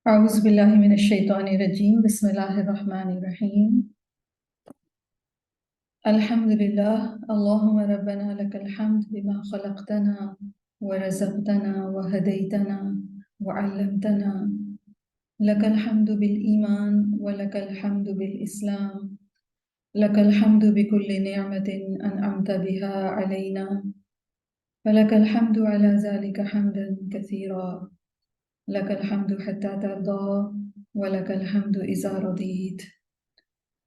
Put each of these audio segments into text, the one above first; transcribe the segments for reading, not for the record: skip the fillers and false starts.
أعوذ بالله من الشيطان الرجيم بسم الله الرحمن الرحيم الحمد لله اللهم ربنا لك الحمد بما خلقتنا ورزقتنا وهديتنا وعلمتنا لك الحمد بالإيمان ولك الحمد بالإسلام لك الحمد بكل نعمة أنعمت بها علينا فلك الحمد على ذلك حمدا كثيرا لك الحمد حتى ترضى ولك الحمد إذا رضيت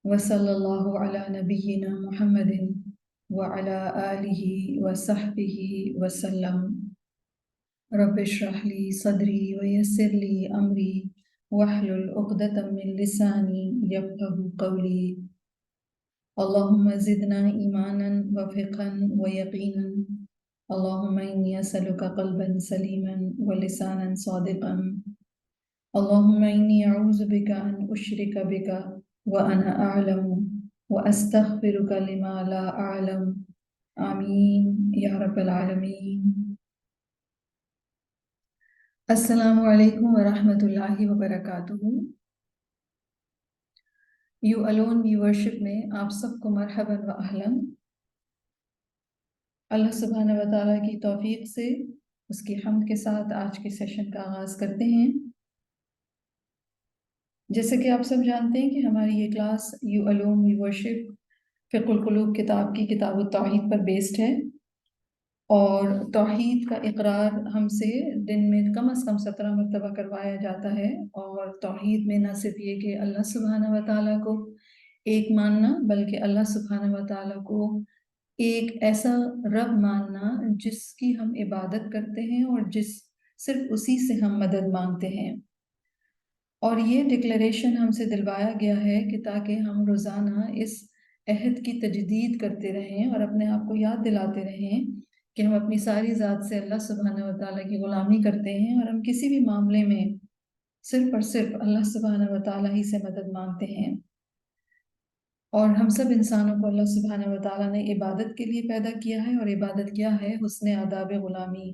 وصلى الله على نبينا محمد وعلى آله وصحبه وسلم رب اشرح لي صدري ويسر لي أمري واحلل عقدة من لساني يفقه قولي اللهم زدنا إيمانا وفقا ويقينا اللهم إني أسألك قلبا سليما ولسانا صادقا اللهم إني أعوذ بك أن أشرك بك وأنا أعلم وأستغفرك لما لا أعلم آمين يا رب العالمين السلام علیکم ورحمۃ اللہ وبرکاتہ. یو الون ویورشپ میں آپ سب کو مرحبا و اہلا. اللہ سبحانہ و تعالیٰ کی توفیق سے اس کی حمد کے ساتھ آج کے سیشن کا آغاز کرتے ہیں. جیسے کہ آپ سب جانتے ہیں کہ ہماری یہ کلاس یو الون ویورشپ فقہ القلوب کتاب کی کتاب التوحید پر بیسڈ ہے، اور توحید کا اقرار ہم سے دن میں کم از کم 17 مرتبہ کروایا جاتا ہے. اور توحید میں نہ صرف یہ کہ اللہ سبحانہ و تعالیٰ کو ایک ماننا، بلکہ اللہ سبحانہ و تعالیٰ کو ایک ایسا رب ماننا جس کی ہم عبادت کرتے ہیں اور صرف اسی سے ہم مدد مانگتے ہیں. اور یہ ڈکلیریشن ہم سے دلوایا گیا ہے کہ تاکہ ہم روزانہ اس عہد کی تجدید کرتے رہیں اور اپنے آپ کو یاد دلاتے رہیں کہ ہم اپنی ساری ذات سے اللہ سبحانہ و تعالیٰ کی غلامی کرتے ہیں اور ہم کسی بھی معاملے میں صرف اور صرف اللہ سبحانہ و تعالیٰ ہی سے مدد مانگتے ہیں. اور ہم سب انسانوں کو اللہ سبحانہ و تعالیٰ نے عبادت کے لیے پیدا کیا ہے، اور عبادت کیا ہے؟ حسن آداب غلامی.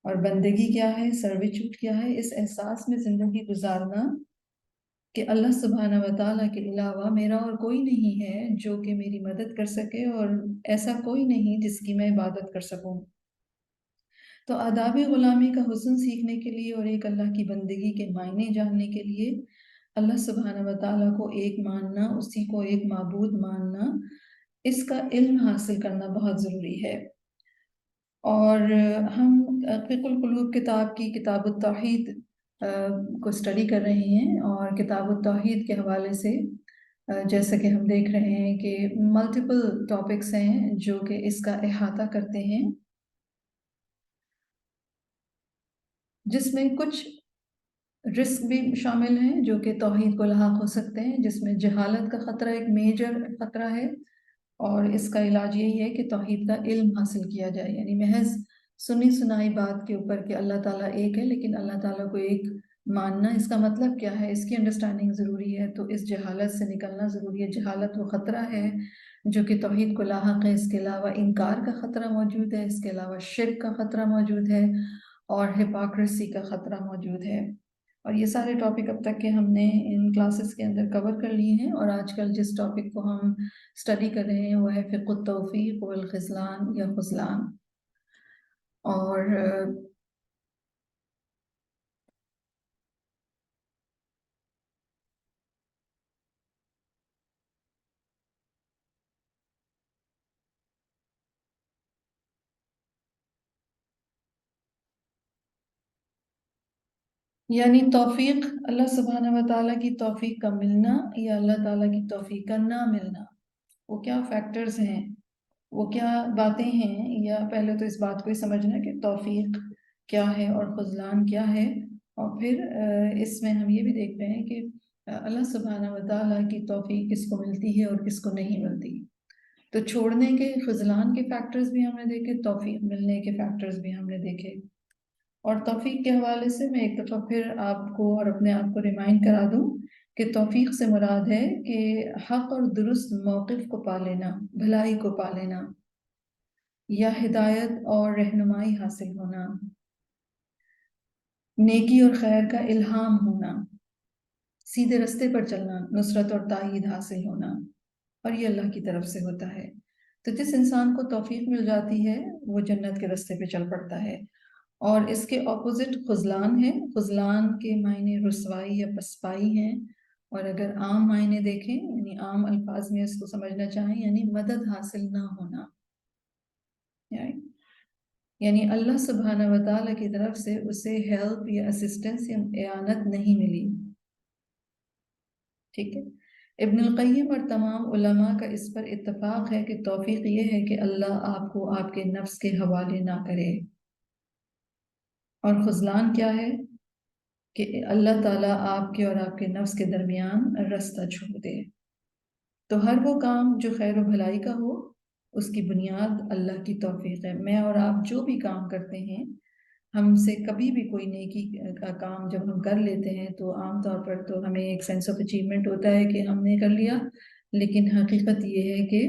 اور بندگی کیا ہے؟ سروچوٹ کیا ہے؟ اس احساس میں زندگی گزارنا کہ اللہ سبحانہ و تعالیٰ کے علاوہ میرا اور کوئی نہیں ہے جو کہ میری مدد کر سکے، اور ایسا کوئی نہیں جس کی میں عبادت کر سکوں. تو آداب غلامی کا حسن سیکھنے کے لیے اور ایک اللہ کی بندگی کے معنی جاننے کے لیے اللہ سبحانہ و تعالیٰ کو ایک ماننا، اسی کو ایک معبود ماننا، اس کا علم حاصل کرنا بہت ضروری ہے. اور ہم فقہ القلوب کتاب کی کتاب التوحید کو اسٹڈی کر رہے ہیں، اور کتاب التوحید کے حوالے سے جیسا کہ ہم دیکھ رہے ہیں کہ ملٹیپل ٹاپکس ہیں جو کہ اس کا احاطہ کرتے ہیں، جس میں کچھ رسک بھی شامل ہیں جو کہ توحید کو لاحق ہو سکتے ہیں، جس میں جہالت کا خطرہ ایک میجر خطرہ ہے. اور اس کا علاج یہی ہے کہ توحید کا علم حاصل کیا جائے، یعنی محض سنی سنائی بات کے اوپر کہ اللہ تعالیٰ ایک ہے، لیکن اللہ تعالیٰ کو ایک ماننا اس کا مطلب کیا ہے، اس کی انڈرسٹینڈنگ ضروری ہے. تو اس جہالت سے نکلنا ضروری ہے. جہالت وہ خطرہ ہے جو کہ توحید کو لاحق ہے. اس کے علاوہ انکار کا خطرہ موجود ہے، اس کے علاوہ شرک کا خطرہ موجود ہے، اور ہپاکریسی کا خطرہ موجود ہے. اور یہ سارے ٹاپک اب تک کے ہم نے ان کلاسز کے اندر کور کر لیے ہیں، اور آج کل جس ٹاپک کو ہم اسٹڈی کر رہے ہیں وہ ہے فقہ التوفیق والخذلان یا خذلان. اور یعنی توفیق، اللہ سبحانہ و تعالیٰ کی توفیق کا ملنا یا اللہ تعالیٰ کی توفیق کا نہ ملنا، وہ کیا فیکٹرز ہیں، وہ کیا باتیں ہیں. یا پہلے تو اس بات کو ہی سمجھنا کہ توفیق کیا ہے اور خذلان کیا ہے، اور پھر اس میں ہم یہ بھی دیکھ رہے ہیں کہ اللہ سبحانہ و تعالیٰ کی توفیق کس کو ملتی ہے اور کس کو نہیں ملتی. تو چھوڑنے کے، خذلان کے فیکٹرز بھی ہم نے دیکھے، توفیق ملنے کے فیکٹرز بھی ہم نے دیکھے. اور توفیق کے حوالے سے میں ایک دفعہ پھر آپ کو اور اپنے آپ کو ریمائنڈ کرا دوں کہ توفیق سے مراد ہے کہ حق اور درست موقف کو پا لینا، بھلائی کو پا لینا، یا ہدایت اور رہنمائی حاصل ہونا. نیکی اور خیر کا الہام ہونا، سیدھے رستے پر چلنا، نصرت اور تائید حاصل ہونا، اور یہ اللہ کی طرف سے ہوتا ہے۔ تو جس انسان کو توفیق مل جاتی ہے وہ جنت کے رستے پہ چل پڑتا ہے، اور اس کے اپوزٹ خذلان ہے۔ خذلان کے معنی رسوائی یا پسپائی ہیں، اور اگر عام معنی دیکھیں یعنی عام الفاظ میں اس کو سمجھنا چاہیں یعنی مدد حاصل نہ ہونا، یعنی اللہ سبحانہ و تعالیٰ کی طرف سے اسے ہیلپ یا اسسٹنس یا اعانت نہیں ملی، ٹھیک ہے۔ ابن القیم اور تمام علماء کا اس پر اتفاق ہے کہ توفیق یہ ہے کہ اللہ آپ کو آپ کے نفس کے حوالے نہ کرے، اور خذلان کیا ہے کہ اللہ تعالیٰ آپ کے اور آپ کے نفس کے درمیان رستہ چھوڑ دے۔ تو ہر وہ کام جو خیر و بھلائی کا ہو اس کی بنیاد اللہ کی توفیق ہے۔ میں اور آپ جو بھی کام کرتے ہیں، ہم سے کبھی بھی کوئی نیکی کا کام جب ہم کر لیتے ہیں تو عام طور پر تو ہمیں ایک سینس آف اچیومنٹ ہوتا ہے کہ ہم نے کر لیا، لیکن حقیقت یہ ہے کہ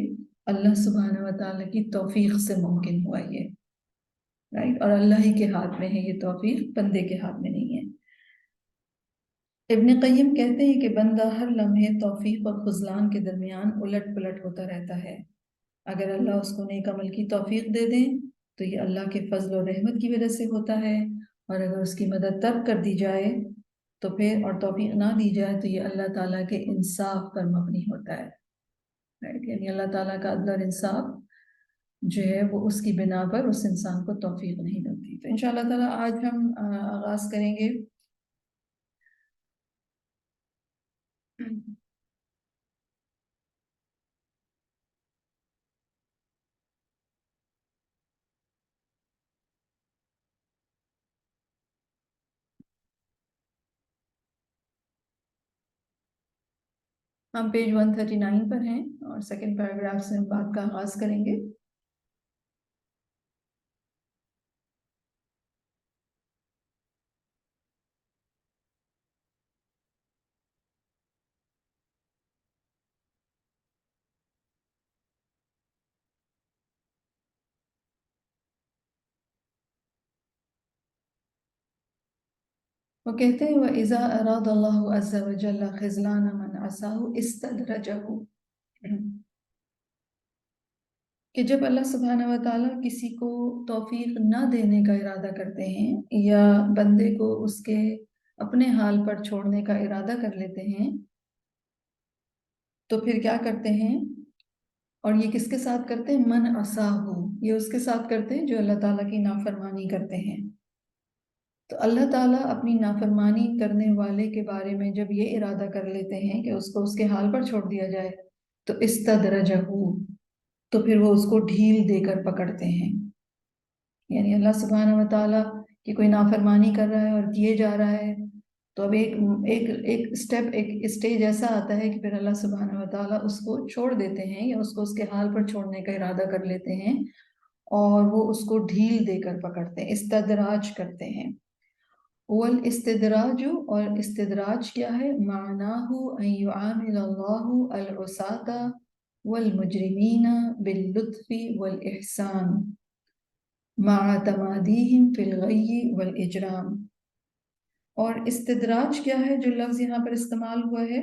اللہ سبحانہ و تعالیٰ کی توفیق سے ممکن ہوا یہ، رائٹ، اور اللہ ہی کے ہاتھ میں ہے یہ توفیق، بندے کے ہاتھ میں نہیں ہے۔ ابن قیم کہتے ہیں کہ بندہ ہر لمحے توفیق اور خذلان کے درمیان الٹ پلٹ ہوتا رہتا ہے۔ اگر اللہ اس کو نیک عمل کی توفیق دے دیں تو یہ اللہ کے فضل و رحمت کی وجہ سے ہوتا ہے، اور اگر اس کی مدد ترک کر دی جائے تو پھر اور توفیق نہ دی جائے تو یہ اللہ تعالیٰ کے انصاف پر مبنی ہوتا ہے، یعنی اللہ تعالیٰ کا عدل اور انصاف جو ہے وہ اس کی بنا پر اس انسان کو توفیق نہیں ملتی۔ تو انشاءاللہ تعالیٰ آج ہم آغاز کریں گے ہم پیج 139 پر ہیں اور سیکنڈ پیراگراف سے ہم بات کا آغاز کریں گے۔ وہ کہتے ہیں وَإِذَا أَرَادَ اللَّهُ عَزَّ وَجَلَّ خِذْلَانَ مَنْ عَصَاهُ اسْتَدْرَجَهُ، کہ جب اللہ سبحانہ و تعالیٰ کسی کو توفیق نہ دینے کا ارادہ کرتے ہیں یا بندے کو اس کے اپنے حال پر چھوڑنے کا ارادہ کر لیتے ہیں تو پھر کیا کرتے ہیں، اور یہ کس کے ساتھ کرتے ہیں؟ من عصاہو، یہ اس کے ساتھ کرتے ہیں جو اللہ تعالیٰ کی نافرمانی کرتے ہیں۔ تو اللہ تعالیٰ اپنی نافرمانی کرنے والے کے بارے میں جب یہ ارادہ کر لیتے ہیں کہ اس کو اس کے حال پر چھوڑ دیا جائے تو استدرجہ، تو پھر وہ اس کو ڈھیل دے کر پکڑتے ہیں، یعنی اللہ سبحانہ و تعالیٰ کی کوئی نافرمانی کر رہا ہے اور کیے جا رہا ہے تو اب ایک اسٹیج ایسا آتا ہے کہ پھر اللہ سبحانہ و تعالیٰ اس کو چھوڑ دیتے ہیں یا اس کو اس کے حال پر چھوڑنے کا ارادہ کر لیتے ہیں اور وہ اس کو ڈھیل دے کر پکڑتے ہیں، استدراج کرتے ہیں۔ والاستدراج، اور استدراج کیا ہے؟ معناہ ان یعامل اللہ العصاة والمجرمین باللطف والاحسان مع تمادیہم فی الغی والاجرام۔ اور استدراج کیا ہے جو لفظ یہاں پر استعمال ہوا ہے؟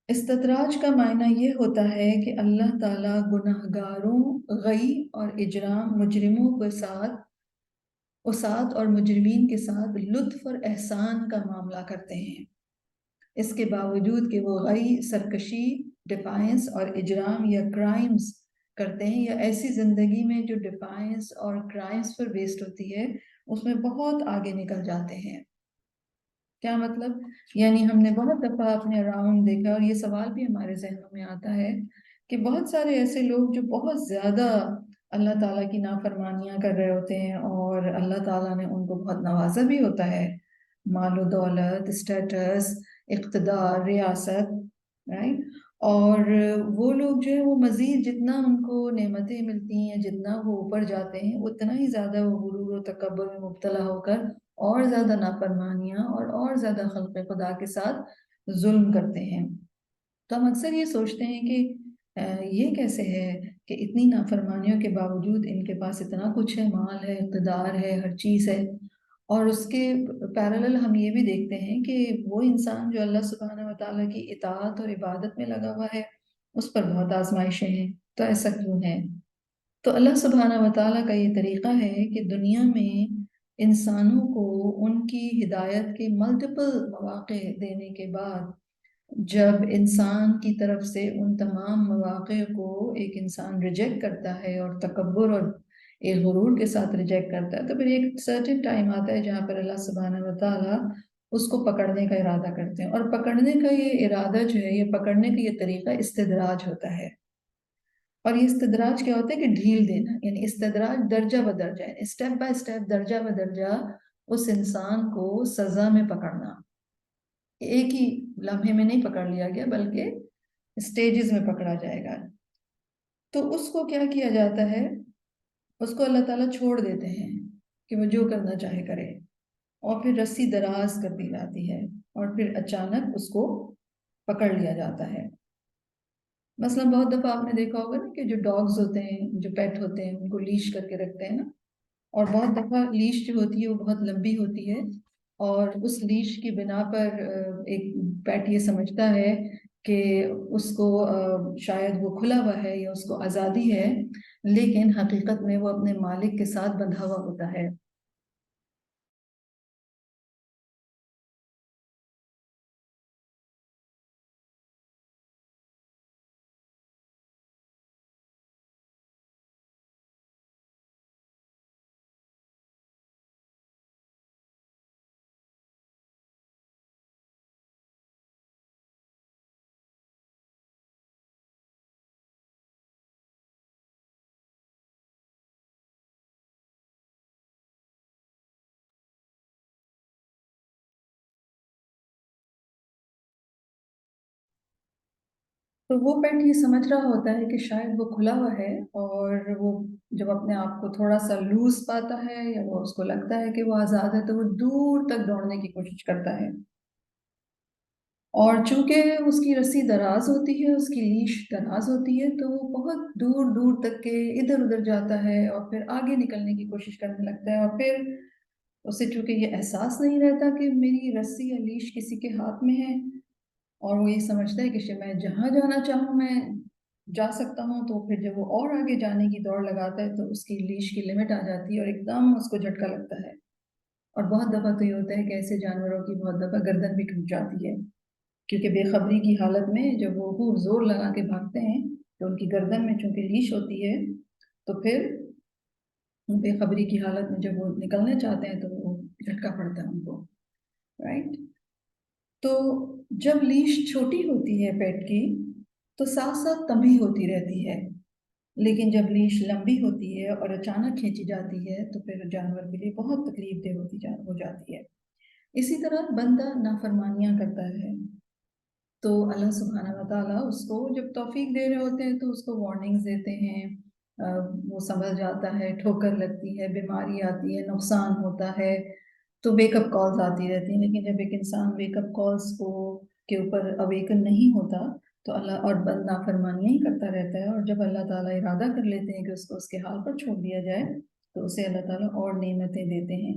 استدراج کا معنی یہ ہوتا ہے کہ اللہ تعالیٰ گناہگاروں، غی اور اجرام مجرموں کے ساتھ، عصاة اور مجرمین کے ساتھ لطف اور احسان کا معاملہ کرتے ہیں، اس کے باوجود کہ وہ غی، سرکشی، ڈیفائنس اور اجرام یا کرائمز کرتے ہیں، یا ایسی زندگی میں جو ڈیفائنس اور کرائمز پر بیسڈ ہوتی ہے اس میں بہت آگے نکل جاتے ہیں۔ کیا مطلب؟ یعنی ہم نے بہت دفعہ اپنے اراؤنڈ دیکھا، اور یہ سوال بھی ہمارے ذہنوں میں آتا ہے کہ بہت سارے ایسے لوگ جو بہت زیادہ اللہ تعالیٰ کی نافرمانیاں کر رہے ہوتے ہیں اور اللہ تعالیٰ نے ان کو بہت نوازا بھی ہوتا ہے، مال و دولت، اسٹیٹس، اقتدار، ریاست، رائٹ، اور وہ لوگ جو ہے وہ مزید جتنا ان کو نعمتیں ملتی ہیں، جتنا وہ اوپر جاتے ہیں، اتنا ہی زیادہ وہ غرور و تکبر میں مبتلا ہو کر اور زیادہ نافرمانیاں اور زیادہ خلق خدا کے ساتھ ظلم کرتے ہیں۔ تو ہم اکثر یہ سوچتے ہیں کہ یہ کیسے ہے کہ اتنی نافرمانیوں کے باوجود ان کے پاس اتنا کچھ ہے، مال ہے، اقتدار ہے، ہر چیز ہے، اور اس کے پیرالل ہم یہ بھی دیکھتے ہیں کہ وہ انسان جو اللہ سبحانہ و تعالیٰ کی اطاعت اور عبادت میں لگا ہوا ہے اس پر بہت آزمائشیں ہیں. تو ایسا کیوں ہے؟ تو اللہ سبحانہ و تعالیٰ کا یہ طریقہ ہے کہ دنیا میں انسانوں کو ان کی ہدایت کے ملٹیپل مواقع دینے کے بعد جب انسان کی طرف سے ان تمام مواقع کو ایک انسان ریجیکٹ کرتا ہے اور تکبر اور ایک غرور کے ساتھ ریجیکٹ کرتا ہے، تو پھر ایک سرٹن ٹائم آتا ہے جہاں پر اللہ سبحانہ و تعالیٰ اس کو پکڑنے کا ارادہ کرتے ہیں. اور پکڑنے کا یہ ارادہ جو ہے، یہ پکڑنے کا یہ طریقہ استدراج ہوتا ہے. اور یہ استدراج کیا ہوتا ہے کہ ڈھیل دینا، یعنی استدراج درجہ بدرجہ، اسٹیپ بائی اسٹیپ، درجہ بدرجہ اس انسان کو سزا میں پکڑنا. ایک ہی لمحے میں نہیں پکڑ لیا گیا بلکہ اسٹیجز میں پکڑا جائے گا. تو اس کو کیا کیا جاتا ہے؟ اس کو اللہ تعالیٰ چھوڑ دیتے ہیں کہ وہ جو کرنا چاہے کرے، اور پھر رسی دراز کر دی جاتی ہے اور پھر اچانک اس کو پکڑ لیا جاتا ہے. مثلا بہت دفعہ آپ نے دیکھا ہوگا نا کہ جو ڈاگز ہوتے ہیں، جو پیٹ ہوتے ہیں، ان کو لیش کر کے رکھتے ہیں نا، اور بہت دفعہ لیش جو ہوتی ہے وہ بہت لمبی ہوتی ہے، اور اس لیش کی بنا پر ایک پیٹ یہ سمجھتا ہے کہ اس کو شاید وہ کھلا ہوا ہے یا اس کو آزادی ہے، لیکن حقیقت میں وہ اپنے مالک کے ساتھ بندھا ہوا ہوتا ہے. تو وہ پیٹ یہ سمجھ رہا ہوتا ہے کہ شاید وہ کھلا ہوا ہے، اور وہ جب اپنے آپ کو تھوڑا سا لوز پاتا ہے یا وہ اس کو لگتا ہے کہ وہ آزاد ہے، تو وہ دور تک دوڑنے کی کوشش کرتا ہے. اور چونکہ اس کی رسی دراز ہوتی ہے، اس کی لیش دراز ہوتی ہے، تو وہ بہت دور دور تک کے ادھر ادھر جاتا ہے اور پھر آگے نکلنے کی کوشش کرنے لگتا ہے. اور پھر اسے چونکہ یہ احساس نہیں رہتا کہ میری رسی یا لیش کسی کے ہاتھ میں ہے، اور وہ یہ سمجھتا ہے کہ میں جہاں جانا چاہوں میں جا سکتا ہوں، تو پھر جب وہ اور آگے جانے کی دوڑ لگاتا ہے تو اس کی لیش کی لمٹ آ جاتی ہے اور ایک دم اس کو جھٹکا لگتا ہے. اور بہت دفعہ تو یہ ہوتا ہے کہ ایسے جانوروں کی بہت دفعہ گردن بھی ٹوٹ جاتی ہے، کیونکہ بے خبری کی حالت میں جب وہ خوب زور لگا کے بھاگتے ہیں تو ان کی گردن میں چونکہ لیش ہوتی ہے، تو پھر بے خبری کی حالت میں جب وہ نکلنا چاہتے ہیں تو وہ جھٹکا پڑتا ہے ان کو، رائٹ. تو جب لیش چھوٹی ہوتی ہے پیٹ کی تو ساتھ ساتھ تنبیہ ہوتی رہتی ہے، لیکن جب لیش لمبی ہوتی ہے اور اچانک کھینچی جاتی ہے تو پھر جانور کے لیے بہت تکلیف دہ ہو جاتی ہے. اسی طرح بندہ نافرمانیاں کرتا ہے تو اللہ سبحانہ و تعالیٰ اس کو جب توفیق دے رہے ہوتے ہیں تو اس کو وارننگز دیتے ہیں، وہ سنبھل جاتا ہے، ٹھوکر لگتی ہے، بیماری آتی ہے، نقصان ہوتا ہے، تو ویک اپ کالز آتی رہتی ہیں. لیکن جب ایک انسان ویک اپ کالز کو کے اوپر اویکن نہیں ہوتا تو اللہ اور بند نافرمانیاں ہی کرتا رہتا ہے، اور جب اللہ تعالیٰ ارادہ کر لیتے ہیں کہ اس کو اس کے حال پر چھوڑ دیا جائے تو اسے اللہ تعالیٰ اور نعمتیں دیتے ہیں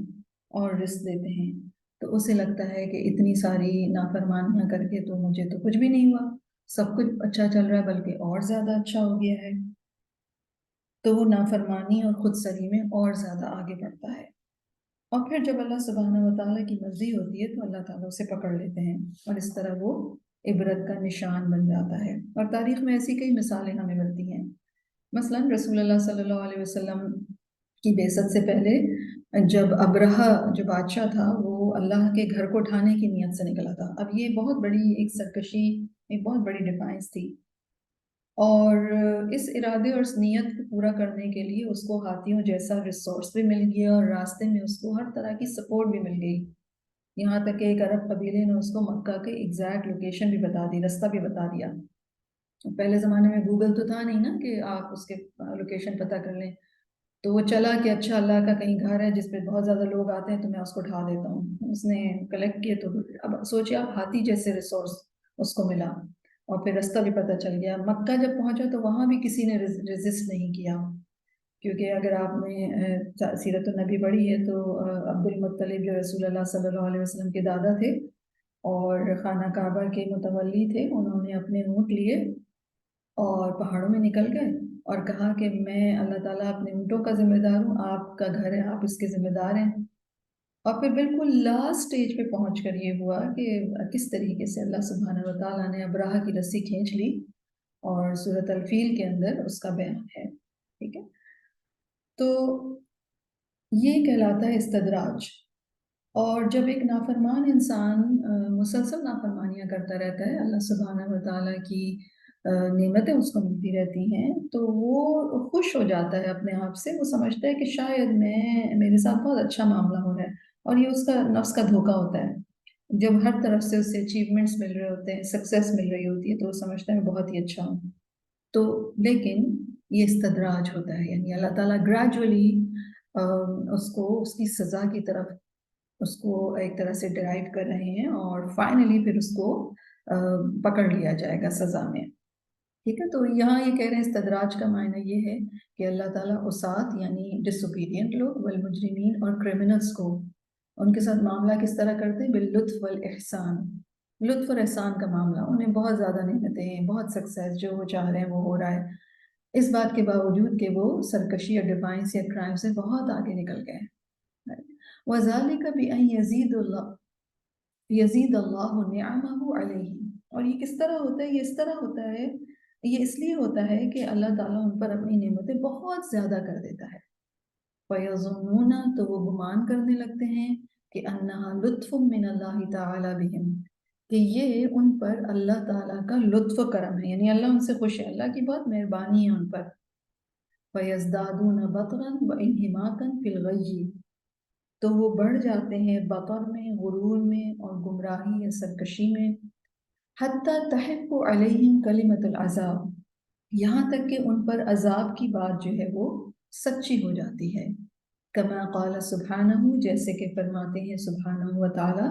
اور رزق دیتے ہیں. تو اسے لگتا ہے کہ اتنی ساری نافرمانیاں کر کے تو مجھے تو کچھ بھی نہیں ہوا، سب کچھ اچھا چل رہا ہے بلکہ اور زیادہ اچھا ہو گیا ہے. تو وہ نافرمانی اور خود سری میں اور زیادہ آگے بڑھتا ہے. اور پھر جب اللہ سبحانہ و تعالیٰ کی مرضی ہوتی ہے تو اللہ تعالیٰ اسے پکڑ لیتے ہیں، اور اس طرح وہ عبرت کا نشان بن جاتا ہے. اور تاریخ میں ایسی کئی مثالیں ہمیں ملتی ہیں. مثلا رسول اللہ صلی اللہ علیہ وسلم کی بعثت سے پہلے جب ابرہہ جو بادشاہ تھا وہ اللہ کے گھر کو ڈھانے کی نیت سے نکلا تھا. اب یہ بہت بڑی ایک سرکشی، ایک بہت بڑی ڈیفائنس تھی، اور اس ارادے اور اس نیت کو پورا کرنے کے لیے اس کو ہاتھیوں جیسا ریسورس بھی مل گیا اور راستے میں اس کو ہر طرح کی سپورٹ بھی مل گئی. یہاں تک کہ ایک عرب قبیلے نے اس کو مکہ کے ایگزیکٹ لوکیشن بھی بتا دی، رستہ بھی بتا دیا. پہلے زمانے میں گوگل تو تھا نہیں نا کہ آپ اس کے لوکیشن پتہ کر لیں. تو وہ چلا کہ اچھا اللہ کا کہیں گھر ہے جس پہ بہت زیادہ لوگ آتے ہیں تو میں اس کو ڈھا دیتا ہوں. اس نے کلیکٹ کیے تو اب سوچیے آپ، ہاتھی جیسے ریسورس اس کو ملا، اور پھر رستہ بھی پتہ چل گیا. مکہ جب پہنچا تو وہاں بھی کسی نے ریزسٹ نہیں کیا، کیونکہ اگر آپ نے سیرت النبی پڑھی ہے تو عبد المطلب جو رسول اللہ صلی اللہ علیہ وسلم کے دادا تھے اور خانہ کعبہ کے متولی تھے، انہوں نے اپنے اونٹ لیے اور پہاڑوں میں نکل گئے اور کہا کہ میں اللہ تعالیٰ اپنے اونٹوں کا ذمہ دار ہوں، آپ کا گھر ہے، آپ اس کے ذمہ دار ہیں۔ اور پھر بالکل لاسٹ سٹیج پہ پہنچ کر یہ ہوا کہ کس طریقے سے اللہ سبحانہ و تعالیٰ نے ابراہ کی رسی کھینچ لی، اور سورۃ الفیل کے اندر اس کا بیان ہے، ٹھیک ہے۔ تو یہ کہلاتا ہے استدراج۔ اور جب ایک نافرمان انسان مسلسل نافرمانیاں کرتا رہتا ہے، اللہ سبحانہ و تعالیٰ کی نعمتیں اس کو ملتی رہتی ہیں، تو وہ خوش ہو جاتا ہے اپنے آپ سے، وہ سمجھتا ہے کہ شاید میرے ساتھ بہت اچھا معاملہ ہو رہا ہے، اور یہ اس کا نفس کا دھوکہ ہوتا ہے۔ جب ہر طرف سے اسے اچیومنٹس مل رہے ہوتے ہیں، سکسیس مل رہی ہوتی ہے، تو وہ سمجھتا ہے میں بہت ہی اچھا ہوں۔ تو لیکن یہ استدراج ہوتا ہے، یعنی اللہ تعالیٰ گریجولی اس کو اس کی سزا کی طرف اس کو ایک طرح سے ڈرائیو کر رہے ہیں، اور فائنلی پھر اس کو پکڑ لیا جائے گا سزا میں، ٹھیک ہے۔ تو یہاں یہ کہہ رہے ہیں استدراج کا معنی یہ ہے کہ اللہ تعالیٰ عصات یعنی ڈسوبیڈینٹ لوگ، والمجرمین اور کرمنلز کو ان کے ساتھ معاملہ کس طرح کرتے ہیں، باللطف والاحسان، لطف اور احسان کا معاملہ، انہیں بہت زیادہ نعمتیں ہیں، بہت سکسیس، جو وہ چاہ رہے ہیں وہ ہو رہا ہے، اس بات کے باوجود کہ وہ سرکشی اور ڈیفائنس یا کرائم سے بہت آگے نکل گئے ہیں۔ وَذَلِكَ بِأَنْ يَزِيدَ اللَّهُ نِعَمَهُ عَلَيْهِ، اور یہ کس طرح ہوتا ہے، یہ اس طرح ہوتا ہے، یہ اس لیے ہوتا ہے کہ اللہ تعالیٰ ان پر اپنی نعمتیں بہت زیادہ کر دیتا ہے۔ فَيَظُنُّونَ، تو وہ گمان کرنے لگتے ہیں کہ أَنَّهَا لُطْفٌ مِّنَ اللَّهِ تَعَالَى بِهِمْ، کہ یہ ان پر اللہ تعالیٰ کا لطف و کرم ہے، یعنی اللہ ان سے خوش ہے، اللہ کی بہت مہربانی ہے ان پر۔ فَيَزْدَادُونَ بَطْرًا وَإِنْهِمَاكًا فِي الْغَيِّ، تو وہ بڑھ جاتے ہیں بطر میں، غرور میں اور گمراہی یا سرکشی میں۔ حتیٰ تحق علیہم کلمۃ العذاب، یہاں تک کہ ان پر عذاب کی بات جو ہے وہ سچی ہو جاتی ہے۔ کما قال سبحانہ، جیسے کہ فرماتے ہیں سبحانہ و تعالی،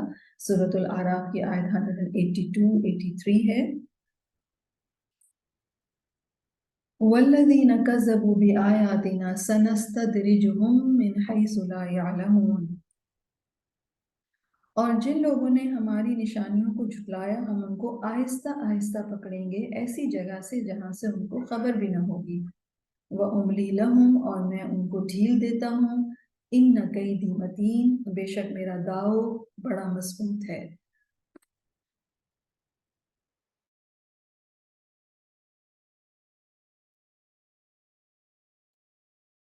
سورۃ الاعراف کی آیت 182-83 ہے، والذین کذبوا بآیاتنا سنستدرجهم من حیث لا یعلمون، اور جن لوگوں نے ہماری نشانیوں کو جھٹلایا، ہم ان کو آہستہ آہستہ پکڑیں گے ایسی جگہ سے جہاں سے ان کو خبر بھی نہ ہوگی۔ وَأُمْلِي لَهُمْ، اور میں ان کو ڈھیل دیتا ہوں، إِنَّ كَيْدِي مَتِينٌ، بے شک میرا داؤ بڑا مضبوط ہے۔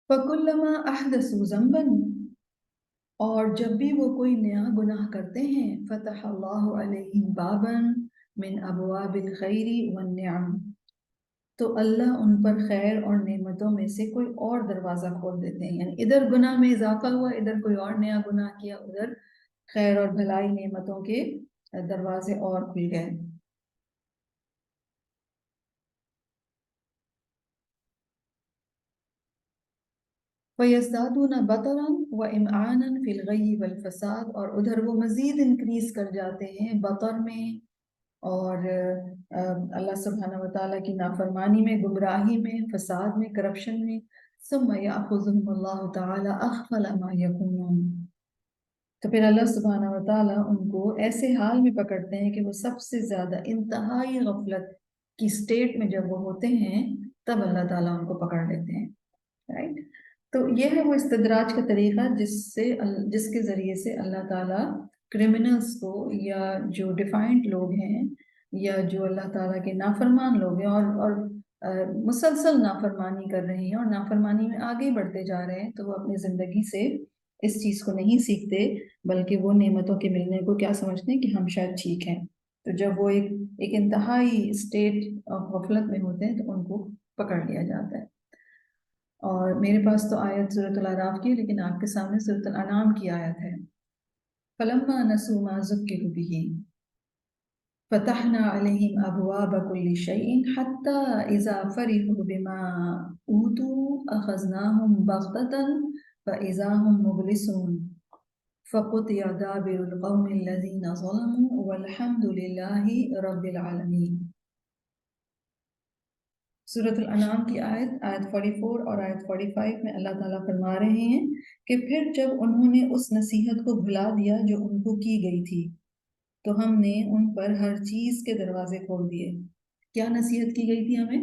فَكُلَّمَا أَحْدَثُوا ذَنْبًا، اور جب بھی وہ کوئی نیا گناہ کرتے ہیں، فتح اللہ علیہم بابا من ابواب الخیر والنعم، تو اللہ ان پر خیر اور نعمتوں میں سے کوئی اور دروازہ کھول دیتے ہیں، یعنی ادھر گناہ میں اضافہ ہوا، ادھر کوئی اور نیا گناہ کیا، ادھر خیر اور بھلائی نعمتوں کے دروازے اور کھل گئے۔ وَيَزْدَادُونَ بَطَرًا وَإِمْعَانًا فِي الْغَيِّ وَالْفَسَادِ، اور ادھر وہ مزید انکریز کر جاتے ہیں بطر میں اور اللہ سبحانہ و تعالیٰ کی نافرمانی میں، گمراہی میں، فساد میں، کرپشن میں۔ ثم یأخذہم اللہ تعالیٰ اخفل ما یکونون، تو پھر اللہ سبحانہ و تعالیٰ ان کو ایسے حال میں پکڑتے ہیں کہ وہ سب سے زیادہ انتہائی غفلت کی سٹیٹ میں جب وہ ہوتے ہیں، تب اللہ تعالیٰ ان کو پکڑ لیتے ہیں، رائٹ۔ تو یہ ہے وہ استدراج کا طریقہ جس کے ذریعے سے اللہ تعالیٰ کرمنلز کو، یا جو ڈیفائنڈ لوگ ہیں، یا جو اللہ تعالیٰ کے نافرمان لوگ ہیں اور مسلسل نافرمانی کر رہے ہیں اور نافرمانی میں آگے بڑھتے جا رہے ہیں، تو وہ اپنی زندگی سے اس چیز کو نہیں سیکھتے، بلکہ وہ نعمتوں کے ملنے کو کیا سمجھتے ہیں کہ ہم شاید ٹھیک ہیں۔ تو جب وہ ایک انتہائی اسٹیٹ آف غفلت میں ہوتے ہیں تو ان کو پکڑ لیا جاتا ہے۔ اور میرے پاس تو آیت سورۃ الاعراف کی، لیکن آپ کے سامنے سورۃ الانعام کی آیت ہے۔ فَلَمَّا نَسُوا مَا ذُكِّرُوا بِهِ فَتَحْنَا عَلَيْهِمْ أَبْوَابَ كُلِّ شَيْءٍ حَتَّى إِذَا فَرِحُوا بِمَا أُوتُوا أَخَذْنَاهُمْ بَغْتَةً فَإِذَا هُمْ مُبْلِسُونَ فَقُطِعَ دَابِرُ الْقَوْمِ الَّذِينَ ظَلَمُوا وَالْحَمْدُ لِلَّهِ رَبِّ الْعَالَمِينَ۔ سورۃ الانعام کی آیت 44 اور آیت 45 میں اللہ تعالیٰ فرما رہے ہیں کہ پھر جب انہوں نے اس نصیحت کو بھلا دیا جو ان کو کی گئی تھی تو ہم نے ان پر ہر چیز کے دروازے کھول دیے۔ کیا نصیحت کی گئی تھی ہمیں؟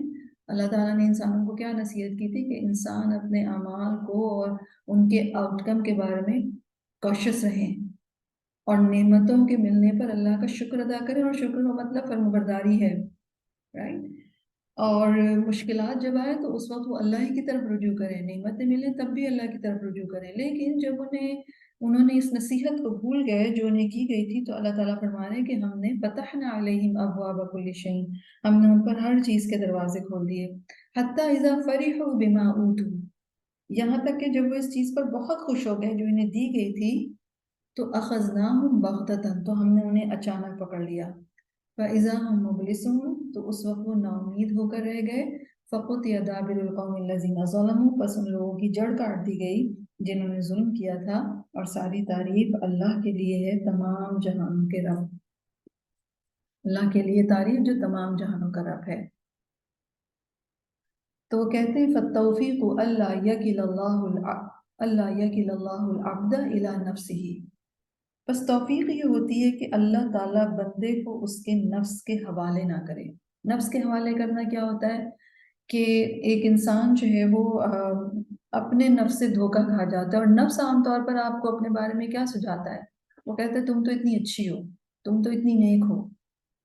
اللہ تعالیٰ نے انسانوں کو کیا نصیحت کی تھی کہ انسان اپنے اعمال کو اور ان کے آؤٹ کم کے بارے میں کوشش رہیں اور نعمتوں کے ملنے پر اللہ کا شکر ادا کریں، اور شکر کا مطلب فرمانبرداری ہے، رائٹ؟ اور مشکلات جب آئے تو اس وقت وہ اللہ ہی کی طرف رجوع کریں، نعمتیں ملیں تب بھی اللہ کی طرف رجوع کریں۔ لیکن جب انہوں نے اس نصیحت کو بھول گئے جو انہیں کی گئی تھی تو اللہ تعالیٰ فرما رہے ہیں کہ ہم نے فتحنا علیہم ابواب کل شیء، ہم نے ان پر ہر چیز کے دروازے کھول دیے، حتی اذا فرحوا بما اوتوا، یہاں تک کہ جب وہ اس چیز پر بہت خوش ہو گئے جو انہیں دی گئی تھی تو اخذناہم بغتۃ، تو ہم نے انہیں اچانک پکڑ لیا، فَإِذَا هُمْ مُبْلِسُونَ، تو اس وقت وہ نا امید ہو کر رہ گئے، فَقُطِعَ دَابِرُ الْقَوْمِ الَّذِينَ ظَلَمُوا، پس ان لوگوں کی جڑ کاٹ دی گئی جنہوں نے ظلم کیا تھا، اور ساری تعریف اللہ کے لیے ہے تمام جہانوں کے رب، اللہ کے لیے تعریف جو تمام جہانوں کا رب ہے۔ تو وہ کہتے ہیں فَالتَّوْفِيقُ أَلَّا يَكِلَ اللَّهُ الْعَبْدَ إِلَى نَفْسِهِ، بس توفیق یہ ہوتی ہے کہ اللہ تعالیٰ بندے کو اس کے نفس کے حوالے نہ کرے۔ نفس کے حوالے کرنا کیا ہوتا ہے کہ ایک انسان جو ہے وہ اپنے نفس سے دھوکہ کھا جاتا ہے، اور نفس عام طور پر آپ کو اپنے بارے میں کیا سجاتا ہے؟ وہ کہتا ہے تم تو اتنی اچھی ہو، تم تو اتنی نیک ہو،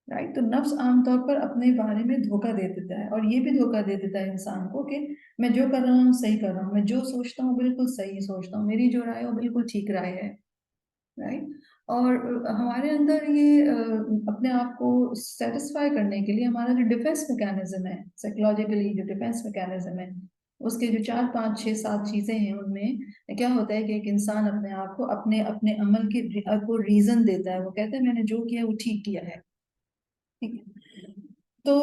رائٹ؟ تو نفس عام طور پر اپنے بارے میں دھوکہ دے دیتا ہے، اور یہ بھی دھوکہ دے دیتا ہے انسان کو کہ میں جو کر رہا ہوں صحیح کر رہا ہوں، میں جو سوچتا ہوں بالکل صحیح سوچتا ہوں، میری جو رائے ہے وہ بالکل ٹھیک رائے ہے، رائٹ؟ اور ہمارے اندر یہ اپنے آپ کو سیٹسفائی کرنے کے لیے ہمارا جو ڈیفense میکینزم ہے، سائیکولوجیکلی جو ڈیفenس میکینزم ہے، اس کے جو 4 5 6 7 چیزیں ہیں، ان میں کیا ہوتا ہے کہ ایک انسان اپنے آپ کو اپنے عمل کی کو ریزن دیتا ہے، وہ کہتا ہے میں نے جو کیا وہ ٹھیک کیا ہے، ٹھیک ہے؟ تو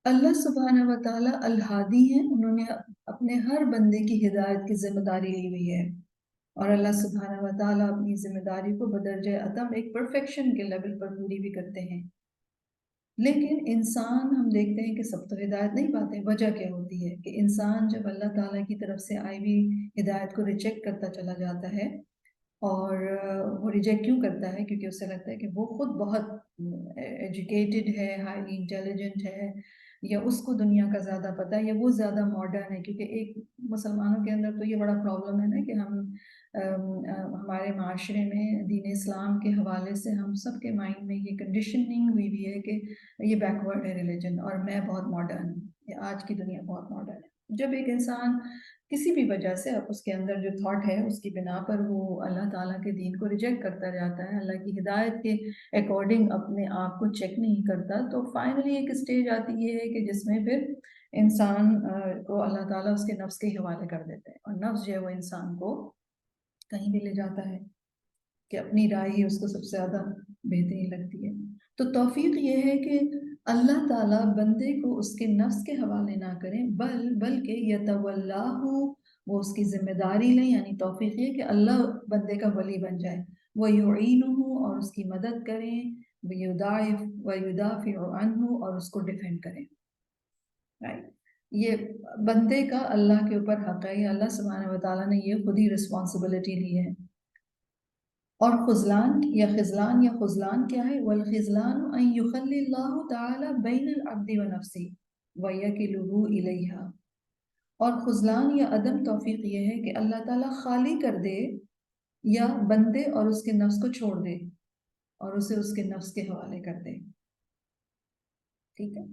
اللہ سبحانہ و تعالیٰ الہادی ہیں، انہوں نے اپنے ہر بندے کی ہدایت کی ذمہ داری لی ہوئی ہے، اور اللہ سبحانہ و تعالیٰ اپنی ذمہ داری کو بدرجہ عدم ایک پرفیکشن کے لیول پر پوری بھی کرتے ہیں۔ لیکن انسان ہم دیکھتے ہیں کہ سب تو ہدایت نہیں پاتے۔ وجہ کیا ہوتی ہے کہ انسان جب اللہ تعالیٰ کی طرف سے آئی ہوئی ہدایت کو ریجیکٹ کرتا چلا جاتا ہے، اور وہ ریجیکٹ کیوں کرتا ہے؟ کیونکہ اسے لگتا ہے کہ وہ خود بہت ایجوکیٹڈ ہے، ہائیلی انٹیلیجنٹ ہے، یا اس کو دنیا کا زیادہ پتہ ہے، یا وہ زیادہ ماڈرن ہے۔ کیونکہ ایک مسلمانوں کے اندر تو یہ بڑا پرابلم ہے نا کہ ہم ہمارے معاشرے میں دین اسلام کے حوالے سے ہم سب کے مائنڈ میں یہ کنڈیشننگ ہوئی بھی ہے کہ یہ بیکورڈ ہے ریلیجن، اور میں بہت ماڈرن ہوں، یا آج کی دنیا بہت ماڈرن ہے۔ جب ایک انسان کسی بھی وجہ سے اس کے اندر جو تھاٹ ہے اس کی بنا پر وہ اللہ تعالیٰ کے دین کو ریجیکٹ کرتا جاتا ہے، اللہ کی ہدایت کے اکارڈنگ اپنے آپ کو چیک نہیں کرتا، تو فائنلی ایک سٹیج آتی یہ ہے کہ جس میں پھر انسان کو اللہ تعالیٰ اس کے نفس کے حوالے کر دیتے ہیں، اور نفس جو ہے وہ انسان کو کہیں بھی لے جاتا ہے کہ اپنی رائے ہی اس کو سب سے زیادہ بہترین لگتی ہے۔ تو توفیق یہ ہے کہ اللہ تعالیٰ بندے کو اس کے نفس کے حوالے نہ کریں، بلکہ یتولاہ، وہ اس کی ذمہ داری لیں، یعنی توفیق یہ کہ اللہ بندے کا ولی بن جائے، وَيُعِینُهُ، اور اس کی مدد کریں، وَيُدَافِعُ عَنْهُ، اور اس کو ڈیفینڈ کریں، رائٹ؟ یہ بندے کا اللہ کے اوپر حق ہے، یہ اللہ سبحانہ و تعالیٰ نے یہ خود ہی رسپانسبلٹی لی ہے۔ اور خذلان یا خذلان کیا ہے؟ والخذلان ان یخلی اللہ تعالی بین العبد ونفسه ویکلہ الیہا، اور خذلان یا عدم توفیق یہ ہے کہ اللہ تعالیٰ خالی کر دے یا بندے اور اس کے نفس کو چھوڑ دے اور اسے اس کے نفس کے حوالے کر دے، ٹھیک ہے؟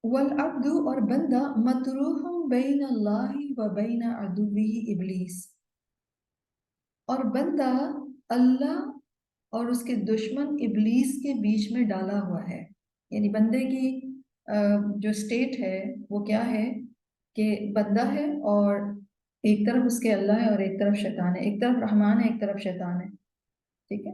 والعبد، اور بندہ مطروح بین اللہ و بین عدوہ ابلیس، اور بندہ اللہ اور اس کے دشمن ابلیس کے بیچ میں ڈالا ہوا ہے، یعنی بندے کی جو سٹیٹ ہے وہ کیا ہے کہ بندہ ہے اور ایک طرف اس کے اللہ ہے اور ایک طرف شیطان ہے، ایک طرف رحمان ہے ایک طرف شیطان ہے، ٹھیک ہے؟